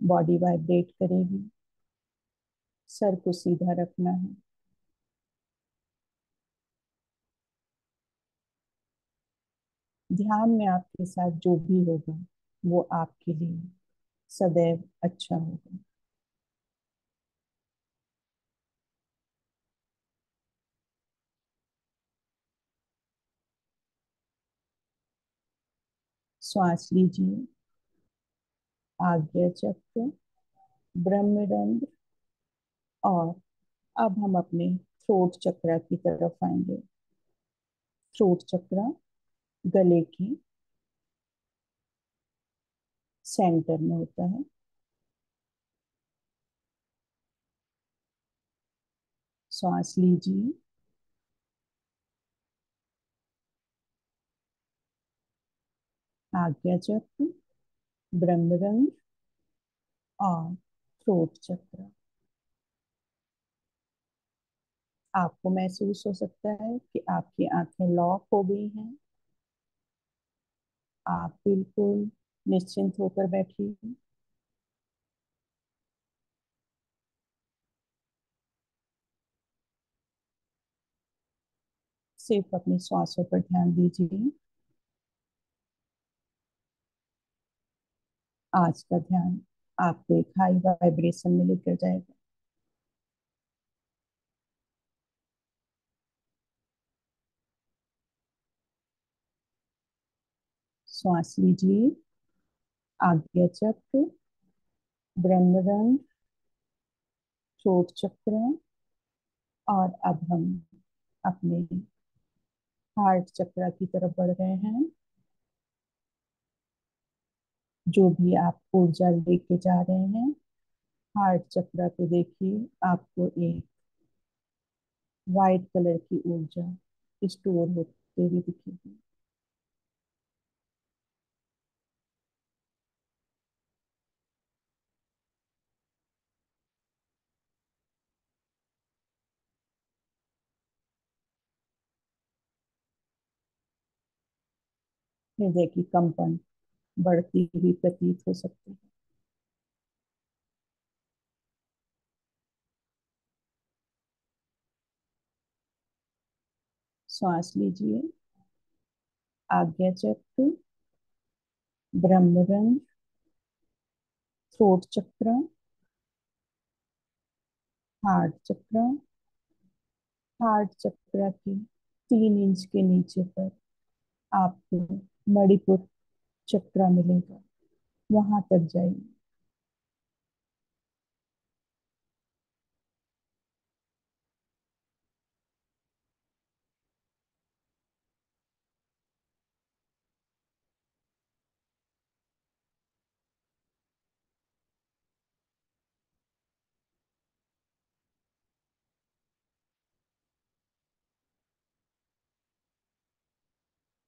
बॉडी वाइब्रेट करेगी। सर को सीधा रखना है। ध्यान में आपके साथ जो भी होगा वो आपके लिए सदैव अच्छा होगा। श्वास लीजिए। आज्ञा चक्र, ब्रह्मरंध्र और अब हम अपने थ्रोट चक्र की तरफ आएंगे। थ्रोट चक्र गले के सेंटर में होता है। श्वास लीजिए। आज्ञा चक्र, ब्रह्मरंध्र और थ्रोट चक्र। आपको महसूस हो सकता है कि आपकी आंखें लॉक हो गई हैं। आप बिल्कुल निश्चिंत होकर बैठिए। सिर्फ अपनी सांसों पर ध्यान दीजिए। आज का ध्यान आपको एक हाई वाइब्रेशन में लेकर जाएगा। श्वास लीजिए। आज्ञा चक्र, ब्रह्मरंध्र, थ्रोट चक्र। और अब हम अपने हार्ट चक्र की तरफ बढ़ रहे हैं। जो भी आप ऊर्जा लेके जा रहे हैं, हार्ट चक्र पे देखिए आपको एक वाइट कलर की ऊर्जा स्टोर होते हुए दिखेगी। हृदय की कंपन बढ़ती हुई प्रतीत हो सकती है। श्वास लीजिए। आज्ञा चक्र, ब्रह्मरंध्र, थ्रोट चक्र, हार्ट चक्र। हार्ट चक्र की 3 इंच के नीचे पर आपको मणिपुर चक्र मिलेगा। वहां तक जाइए।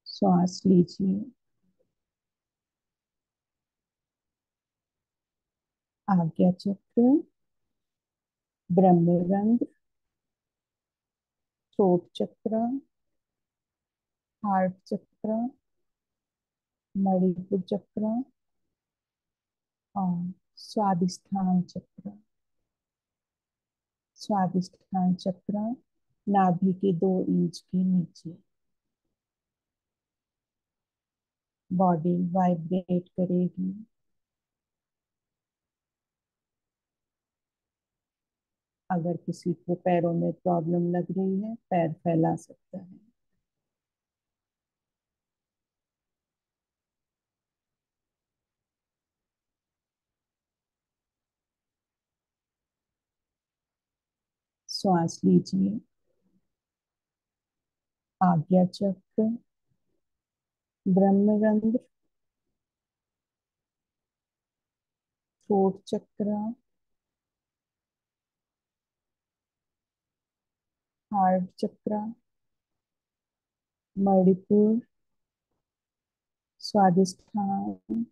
श्वास लीजिए। आज्ञा चक्र, ब्रह्मरंध्र, थ्रोट चक्र, हार्ट चक्र, मणिपुर चक्र और स्वादिष्ठान चक्र। स्वादिष्ठान चक्र नाभि के 2 इंच के नीचे। बॉडी वाइब्रेट करेगी। अगर किसी को पैरों में प्रॉब्लम लग रही है, पैर फैला सकता है। श्वास लीजिए। आज्ञा चक्र, ब्रह्मरंध्र, थ्रोट चक्र, हार्ट चक्र, मणिपुर, स्वादिष्ठान,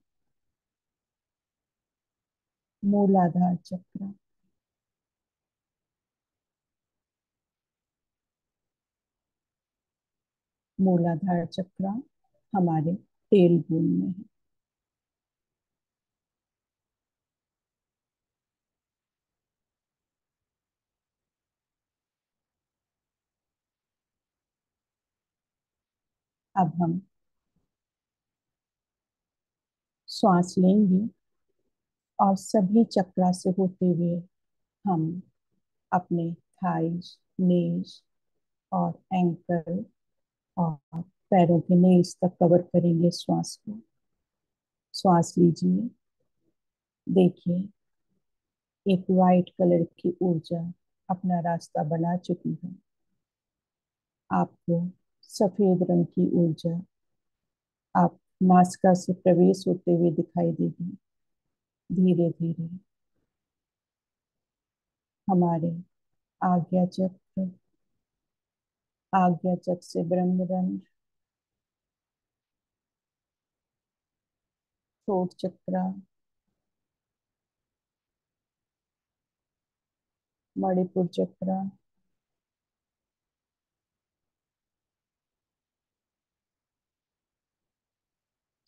मूलाधार चक्र। मूलाधार चक्र हमारे टेल बोन में है। अब हम श्वास लेंगे और सभी चक्रा से होते हुए हम अपने थाइज, नीज और एंकल और पैरों के नेल्स तक कवर करेंगे श्वास को। श्वास लीजिए। देखिए एक वाइट कलर की ऊर्जा अपना रास्ता बना चुकी है। आपको सफेद रंग की ऊर्जा आप नासिका से प्रवेश होते हुए दिखाई देगी। धीरे धीरे हमारे आज्ञा चक्र, आज्ञा चक्र से ब्रह्मरंध्र, थ्रोट चक्र, मणिपुर चक्र,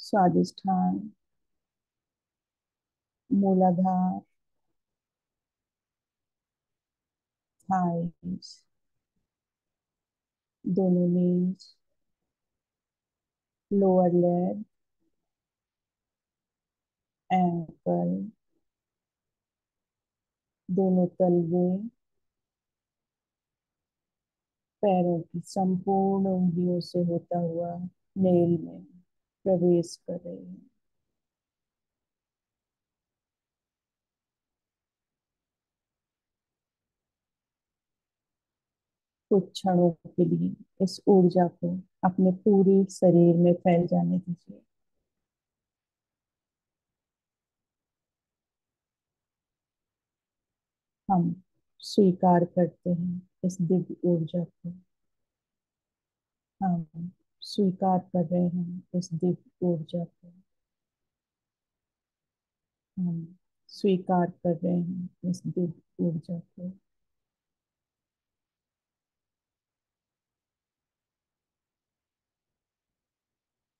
स्वादिष्ठान, मूलाधार, थाइस, दोनों नीज, लोअर लेग, एंकल, दोनों तलवे, पैरों की संपूर्ण उंगलियों से होता हुआ नेल में प्रवेश कर रहे हैं। कुछ क्षणों के लिए इस ऊर्जा को अपने पूरे शरीर में फैल जाने दीजिए। हम स्वीकार करते हैं इस दिव्य ऊर्जा को। हम स्वीकार कर रहे हैं इस दिव्य ऊर्जा को। हम स्वीकार कर रहे हैं इस दिव्य ऊर्जा को।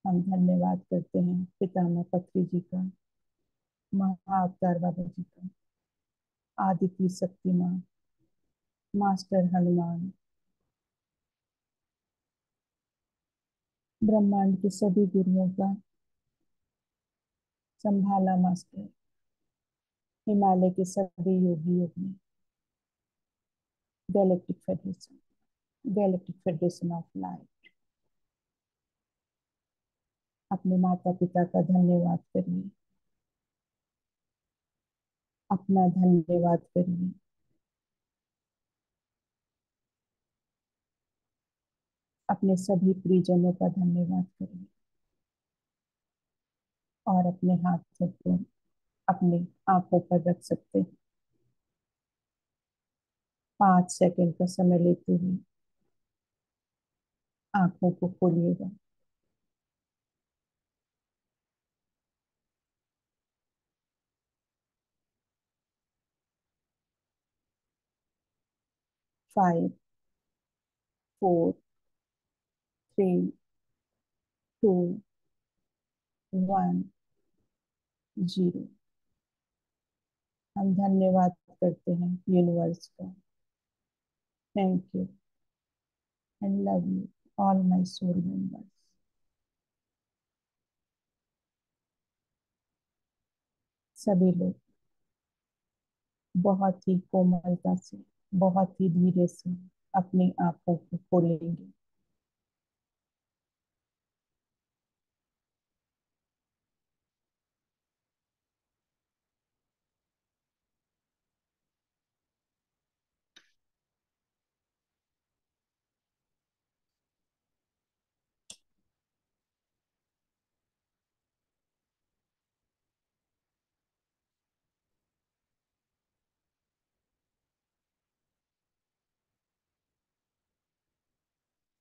हम धन्यवाद करते हैं पितामह पत्री जी का, महाअवतार बाबा जी का, आदित्य शक्तिमान, मास्टर हनुमान, ब्रह्मांड के सभी गुरुओं का, संभाला मास्टर, हिमालय के सभी योगी योगी, galactic federation, galactic federation of life. अपने माता पिता का धन्यवाद करिए, अपना धन्यवाद करिए, अपने सभी परिजनों का धन्यवाद करिए और अपने हाथों को अपनी आंखों पर रख सकते हैं। 5 सेकंड का समय लेते हुए आंखों को खोलिएगा। 5, 4, 3, 2, 1, 0। हम धन्यवाद करते हैं यूनिवर्स का। Thank you and love you all my soul members. सभी लोग बहुत ही कोमलता से, बहुत ही धीरे से अपनी आंखों को खोलेंगे।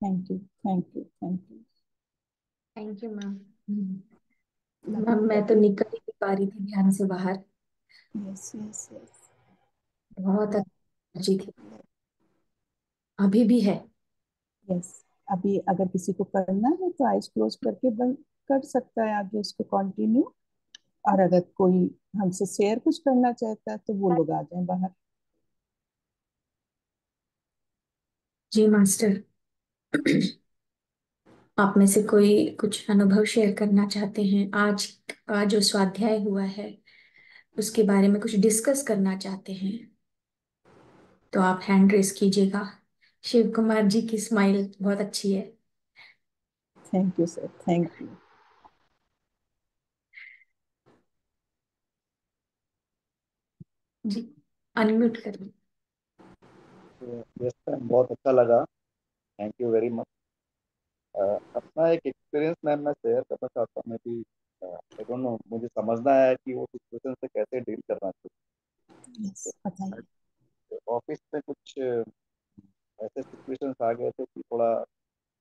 Thank you, thank you, thank you. Thank you ma'am. Love ma'am you, मैं लव तो यू। निकल ही नहीं पा रही थी ध्यान से बाहर। Yes yes yes. बहुत अच्छी थी, अभी भी है। यस, अभी अगर किसी को करना है तो आइज क्लोज करके बंद कर सकता है आगे उसको कंटिन्यू। और अगर कोई हमसे शेयर कुछ करना चाहता है तो वो लोग आ जाएं बाहर। जी मास्टर, आप में से कोई कुछ अनुभव शेयर करना चाहते हैं? आज का जो स्वाध्याय हुआ है उसके बारे में कुछ डिस्कस करना चाहते हैं तो आप हैंड रेस कीजिएगा। शिव कुमार जी की स्माइल बहुत अच्छी है। Thank you sir, thank you. जी, अनम्यूट करिए। यस मैम, बहुत अच्छा लगा। Thank you very much. अपना एक एक्सपीरियंस मैम मैं शेयर करना चाहता हूँ। मैं भी आई डोंट नो, मुझे समझना है कि वो सिचुएशन से कैसे डील करना यस, बताइए। चाहिए। ऑफिस में कुछ ऐसे सिचुएशंस आ गए थे कि थोड़ा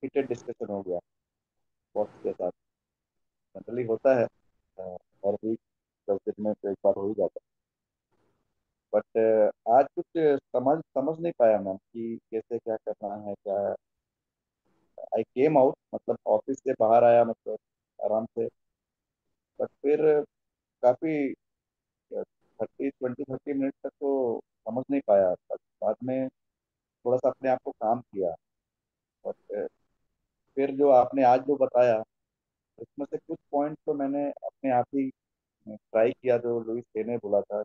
हीटेड डिस्कशन हो गया बॉस के साथ। जनरली होता है, और भी 10 दिन में तो एक बार हो ही जाता बट आज कुछ समझ समझ नहीं पाया मैम कि कैसे क्या करना है क्या। आई केम आउट, मतलब ऑफिस से बाहर आया, मतलब आराम से। बट फिर काफी 30 मिनट तक तो समझ नहीं पाया, बट बाद में थोड़ा सा अपने आप को काम किया। बट फिर जो आपने आज जो बताया, इसमें से कुछ पॉइंट तो मैंने अपने आप ही ट्राई किया, जो लुइस ले ने बोला था,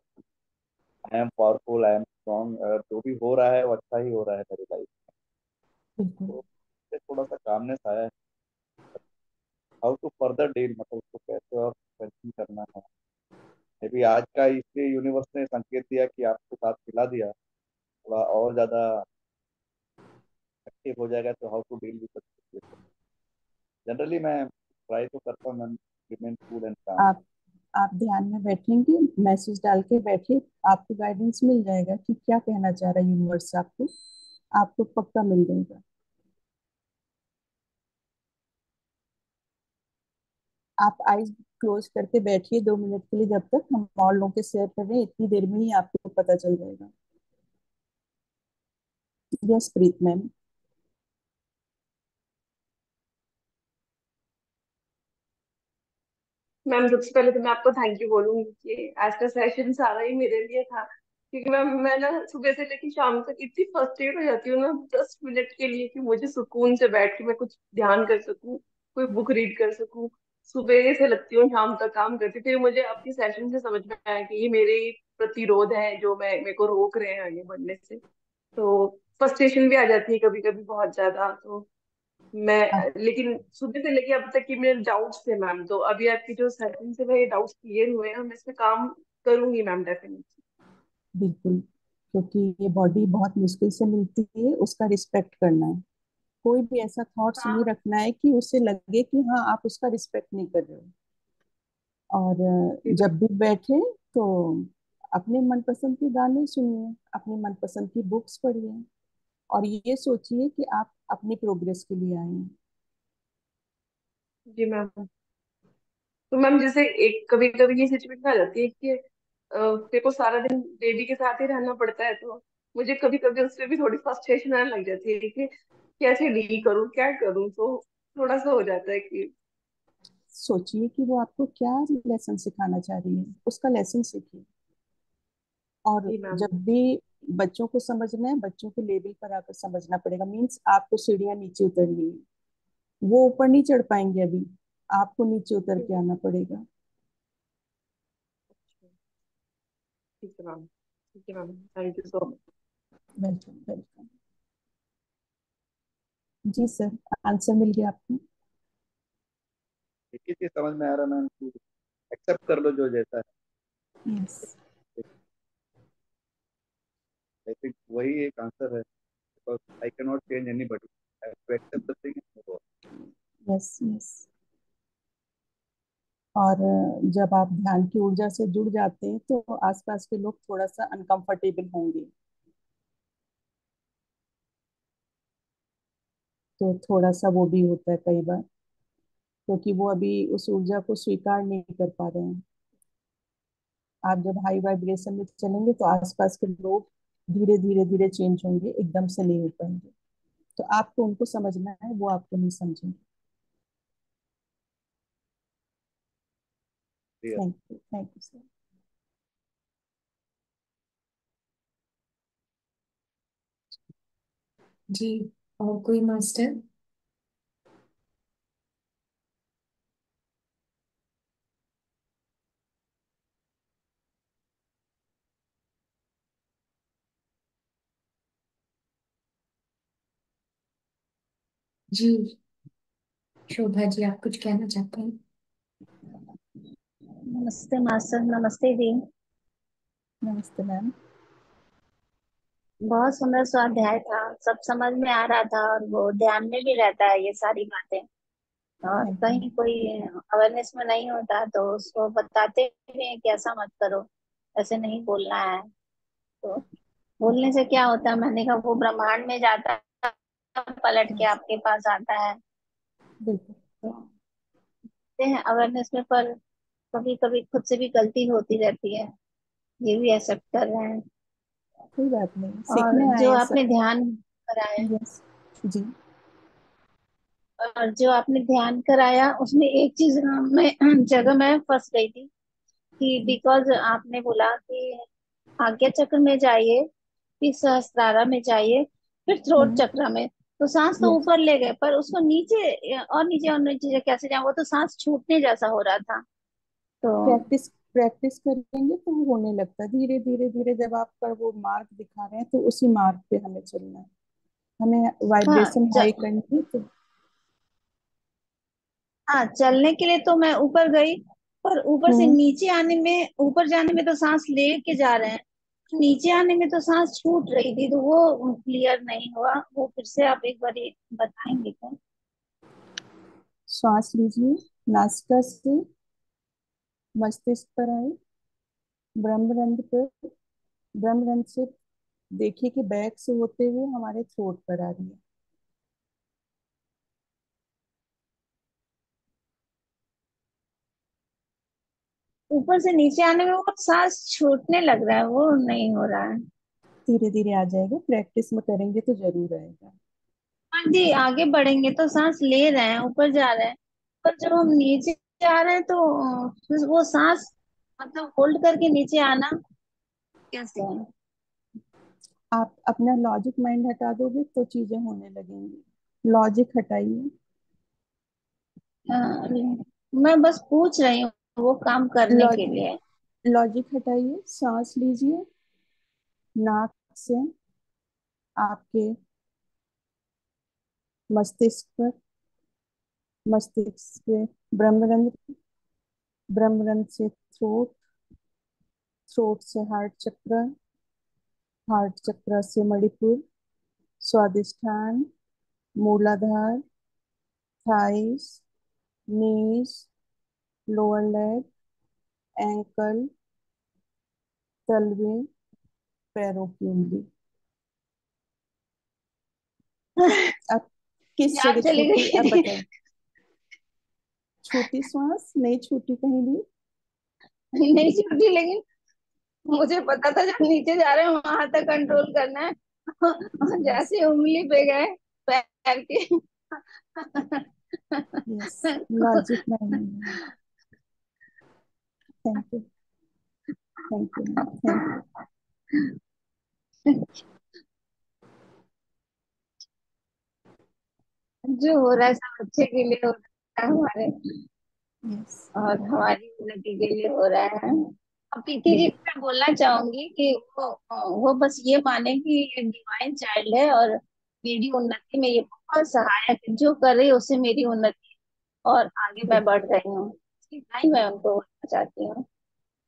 I am powerful, I am strong, जो भी हो रहा है वो अच्छा ही हो रहा है मेरी लाइफ। बिल्कुल। तो इससे थोड़ा सा कामनेस आया है। हाउ टू फर्दर डील, मतलब उसको कैसे और कंटिन्यू करना है। मे बी आज का इसलिए यूनिवर्स ने संकेत दिया कि आपको साथ खिला दिया, थोड़ा और ज्यादा एक्टिव हो जाएगा, तो how to deal with situation. Generally मैं ट्राई तो करता हूँ, मैं रिमेन कूल एंड काम। आप आप ध्यान में बैठेंगे, मैसेज डाल के बैठिए, आपको गाइडेंस मिल जाएगा कि क्या कहना चाह रहा है यूनिवर्स आपको। आपको पक्का मिल जाएगा। आप आईज क्लोज करके बैठिए 2 मिनट के लिए, जब तक हम और लोगों के शेयर कर रहे हैं इतनी देर में ही आपको पता चल जाएगा। यस प्रीत मैम। मैम सबसे पहले तो मैं आपको थैंक यू बोलूंगी कि आज का सेशन सारा ही मेरे लिए था, क्योंकि मैं ना सुबह से लेकर शाम तक इतनी फ्रस्ट्रेट हो जाती हूँ ना 10 मिनट के लिए कि मुझे सुकून से बैठ के मैं कुछ ध्यान कर सकूं, कोई बुक रीड कर सकूं। सुबह से लगती हूँ शाम तक काम करती, फिर मुझे आपकी सेशन से समझ में आया कि ये मेरे ही प्रतिरोध है जो मेरे को रोक रहे हैं आगे बढ़ने से। तो फ्रस्ट्रेशन भी आ जाती है कभी कभी बहुत ज्यादा। तो आप मैं लेकिन सुबह से लेके अब तक की मेरे डाउट्स थे मैम, तो अभी आपकी जो सेशन से मेरे डाउट्स क्लियर हुए हैं, मैं इस पे काम करूंगी मैम डेफिनेटली। बिल्कुल, क्योंकि ये बॉडी बहुत मुश्किल से मिलती है, उसका रिस्पेक्ट करना है। कोई भी ऐसा थॉट्स नहीं हाँ रखना है कि उससे लगे कि हाँ आप उसका रिस्पेक्ट नहीं कर रहे हो। और जी मैम। जब भी बैठे तो अपने मनपसंद के गाने सुनिए, अपनी मनपसंद की बुक्स पढ़िए, और ये सोचिए कि आप अपनी प्रोग्रेस के लिए आए हैं। जी मैम। तो मैम जैसे एक कभी कभी ये सिचुएशन आ जाती है कि तेरे को सारा दिन बेबी के साथ ही रहना पड़ता है, तो मुझे कभी कभी उससे भी थोड़ी फ्रस्ट्रेशन आने लग जाती है कि कैसे डील करूँ क्या करूँ। तो थोड़ा सा हो जाता है कि सोचिए कि वो आपको क्या लेसन सिखाना चाह रही है, उसका लेसन सीखिए। और जी मैम। जब भी बच्चों को समझना है, बच्चों के लेवल पर आकर समझना पड़ेगा। मीन्स आपको सीढ़ियां नीचे उतरनी है, वो ऊपर नहीं चढ़ पाएंगे अभी, आपको नीचे उतर के आना पड़ेगा। ठीक है मैम। ठीक है ma'am, thank you so much. Welcome welcome. जी सर, आंसर मिल गया आपको। एक ही चीज समझ में आ रहा है मैम कि एक्सेप्ट कर लो जो जैसा यस। है। आई थिंक वही एक आंसर है, because I can not change anybody, I have to accept the thing. Yes yes. और जब आप ध्यान की ऊर्जा से जुड़ जाते हैं तो आसपास के लोग थोड़ा सा अनकंफर्टेबल होंगे, तो थोड़ा सा वो भी होता है कई बार, क्योंकि वो अभी उस ऊर्जा को स्वीकार नहीं कर पा रहे हैं। आप जब हाई वाइब्रेशन में चलेंगे तो आसपास के लोग धीरे धीरे धीरे चेंज होंगे, एकदम से नहीं हो पाएंगे। तो आपको उनको समझना है, वो आपको नहीं समझेंगे। Thank you sir. जी। और कोई मास्टर? जी, शोभा जी आप कुछ कहना चाहते हैं? नमस्ते मास्टर, नमस्ते दी। नमस्ते मैम। बहुत सुंदर स्वाध्याय था, सब समझ में आ रहा था और वो ध्यान में भी रहता है ये सारी बातें। और थैंक यू। कहीं कोई अवेयरनेस में नहीं होता तो उसको बताते भी हैं कि ऐसा मत करो, ऐसे नहीं बोलना है। तो बोलने से क्या होता है, मैंने कहा वो ब्रह्मांड में जाता है, पलट के यस। आपके पास आता है। बिल्कुल। तो देखते हैं अवेयरनेस में, पर कभी कभी खुद से भी गलती होती रहती है, ये भी एक्सेप्ट कर रहे हैं। कोई बात नहीं, और सीखने आए जो हैं सब। आपने ध्यान कराया, यस। जी। और जो आपने ध्यान कराया उसमें एक चीज मैं जगह मैं फंस गई थी कि बिकॉज आपने बोला कि आज्ञा चक्र में जाइए, फिर सहस्त्रारा में जाइए, फिर थ्रोट चक्र में। तो सांस तो यस, ऊपर ले गए पर उसको नीचे और नीचे और नीचे कैसे जाए, वो तो सांस छूटने जैसा हो रहा था। तो प्रैक्टिस प्रैक्टिस करेंगे तो वो होने लगता है धीरे धीरे धीरे। जब आप पर वो मार्क दिखा रहे हैं तो उसी मार्क पे हमें चलना है, हमें हाँ वाइब्रेशन हाई करनी है तो। हाँ, चलने के लिए तो मैं ऊपर गई, पर ऊपर से हम्म। नीचे आने में, ऊपर जाने में तो सांस ले के जा रहे हैं, नीचे आने में तो सांस छूट रही थी, तो वो क्लियर नहीं हुआ। वो फिर से आप एक बार बताएंगे क्या? श्वास लीजिए नासिका से, मस्तिष्क पर आए, ब्रह्मरंध्र पर। ब्रह्मरंध्र से देखिए कि बैक से होते हुए हमारे थ्रोट पर आ रही है। ऊपर से नीचे आने में वो सांस छूटने लग रहा है, वो नहीं हो रहा है। धीरे धीरे आ जाएगा, प्रैक्टिस में करेंगे तो जरूर आएगा। हाँ जी, आगे बढ़ेंगे तो सांस ले रहे हैं, ऊपर जा रहे हैं, पर जब हम नीचे जा रहे हैं तो फिर वो सांस मतलब होल्ड करके नीचे आना कैसे है? आप अपना लॉजिक माइंड हटा दोगे तो चीजें होने लगेंगी। लॉजिक हटाइए। हाँ, मैं बस पूछ रही हूँ वो काम करने के लॉजिक लिए। लॉजिक हटाइए, सांस लीजिए नाक से आपके मस्तिष्क पर, मस्तिष्क से ब्रह्मरंध्र, ब्रह्मरंध्र से थ्रोट, थ्रोट से हार्ट चक्र, हार्ट चक्र से मणिपुर, स्वादिष्ठान, मूलाधार, थाइस, नीज, लोअर लेग, एंकल, तलवे, पैरों की उंगली। अब किस जान जगह चली छूटी अब गई। बताइए। छूटी श्वास नहीं छूटी कहीं भी? नहीं छूटी, लेकिन मुझे पता था जब नीचे जा रहे हैं वहां तक कंट्रोल करना है। और यस। जैसे उंगली पे गए पैर के। यस। लॉजिक नहीं। Thank you. Thank you ma'am, thank you. जो हो रहा है सब अच्छे के लिए हो रहा है हमारे, यस। और हमारी उन्नति के लिए हो रहा है। अब प्रीति जी बिल्कुल। को मैं बोलना चाहूंगी कि वो बस ये माने कि ये डिवाइन चाइल्ड है, और मेरी उन्नति में ये बहुत सहायक है, जो कर रही है उससे मेरी उन्नति और आगे मैं बिल्कुल। बढ़ रही हूँ, इतना ही मैं उनको बोलना चाहती हूँ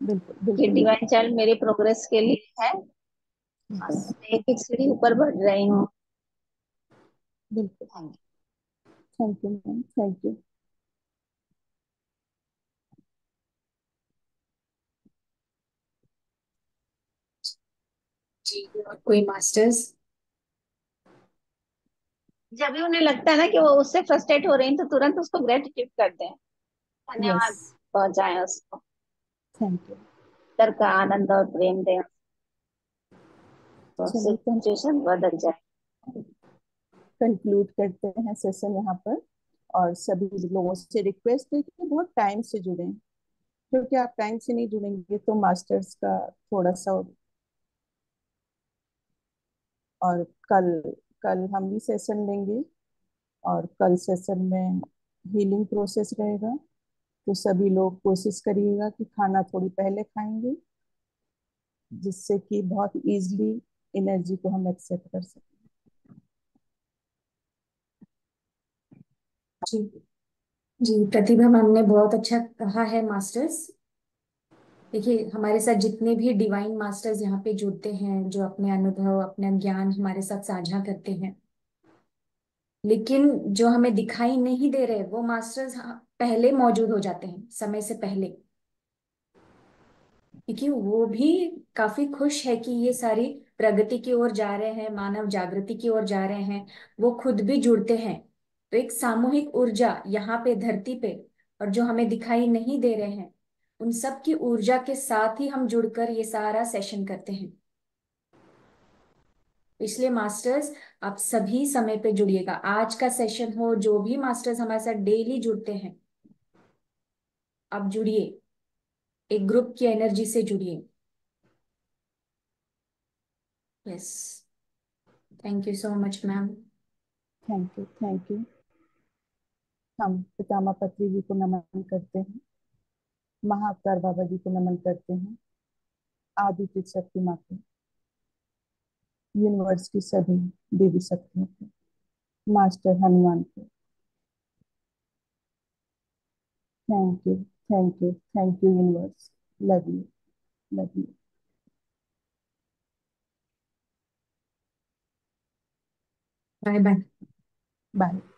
बिल्कुल। कि बिल्कुल मैम। डिवाइन चाइल्ड मेरे प्रोग्रेस के लिए है, और यस। मैं एक एक सीढ़ी ऊपर बढ़ रही हूँ। बिल्कुल। Thank thank you ma'am, thank you. जी, और कोई मास्टर्स? यू। जब भी उन्हें लगता है ना कि वो उससे फ्रस्ट्रेट हो रही है तो तुरंत उसको ग्रेटिट्यूड कर दें, यस। धन्यवाद पहुंचाएं उसको, थैंक यू। तर का आनंद और प्रेम दें, तो चलिए तो हम सिचुएशन बदल जाए। कंक्लूड करते हैं सेशन यहाँ पर। और सभी लोगों से रिक्वेस्ट है कि बहुत टाइम से जुड़ें, क्योंकि आप टाइम से नहीं जुड़ेंगे तो मास्टर्स का थोड़ा सा। और कल कल हम भी सेशन लेंगे, और कल सेशन में हीलिंग प्रोसेस रहेगा। तो सभी लोग कोशिश करिएगा कि खाना थोड़ी पहले खाएंगे, जिससे कि बहुत इजीली एनर्जी को हम एक्सेप्ट कर सकें। जी। जी, प्रतिभा मैम ने बहुत अच्छा कहा है मास्टर्स। देखिए, हमारे साथ जितने भी डिवाइन मास्टर्स यहाँ पे जुड़ते हैं, जो अपने अनुभव अपना ज्ञान हमारे साथ साझा करते हैं, लेकिन जो हमें दिखाई नहीं दे रहे वो मास्टर्स पहले मौजूद हो जाते हैं, समय से पहले। क्योंकि वो भी काफी खुश है कि ये सारी प्रगति की ओर जा रहे हैं, मानव जागृति की ओर जा रहे हैं। वो खुद भी जुड़ते हैं। तो एक सामूहिक ऊर्जा यहाँ पे धरती पे, और जो हमें दिखाई नहीं दे रहे हैं, उन सब की ऊर्जा के साथ ही हम जुड़कर ये सारा सेशन करते हैं। इसलिए मास्टर्स, आप सभी समय पे जुड़िएगा। आज का सेशन हो, जो भी मास्टर्स हमारे साथ डेली जुड़ते हैं, आप जुड़िए, एक ग्रुप की एनर्जी से जुड़िए। Yes, thank you so much ma'am. Thank you, thank you. हम पितामह पत्री जी को नमन करते हैं, महाअवतार बाबा जी को नमन करते हैं, आदि शक्ति माँ को, यूनिवर्स की सभी देवी शक्तियों को, मास्टर हनुमान को। Thank you, thank you, thank you universe. Love you, love you. Bye bye. Bye.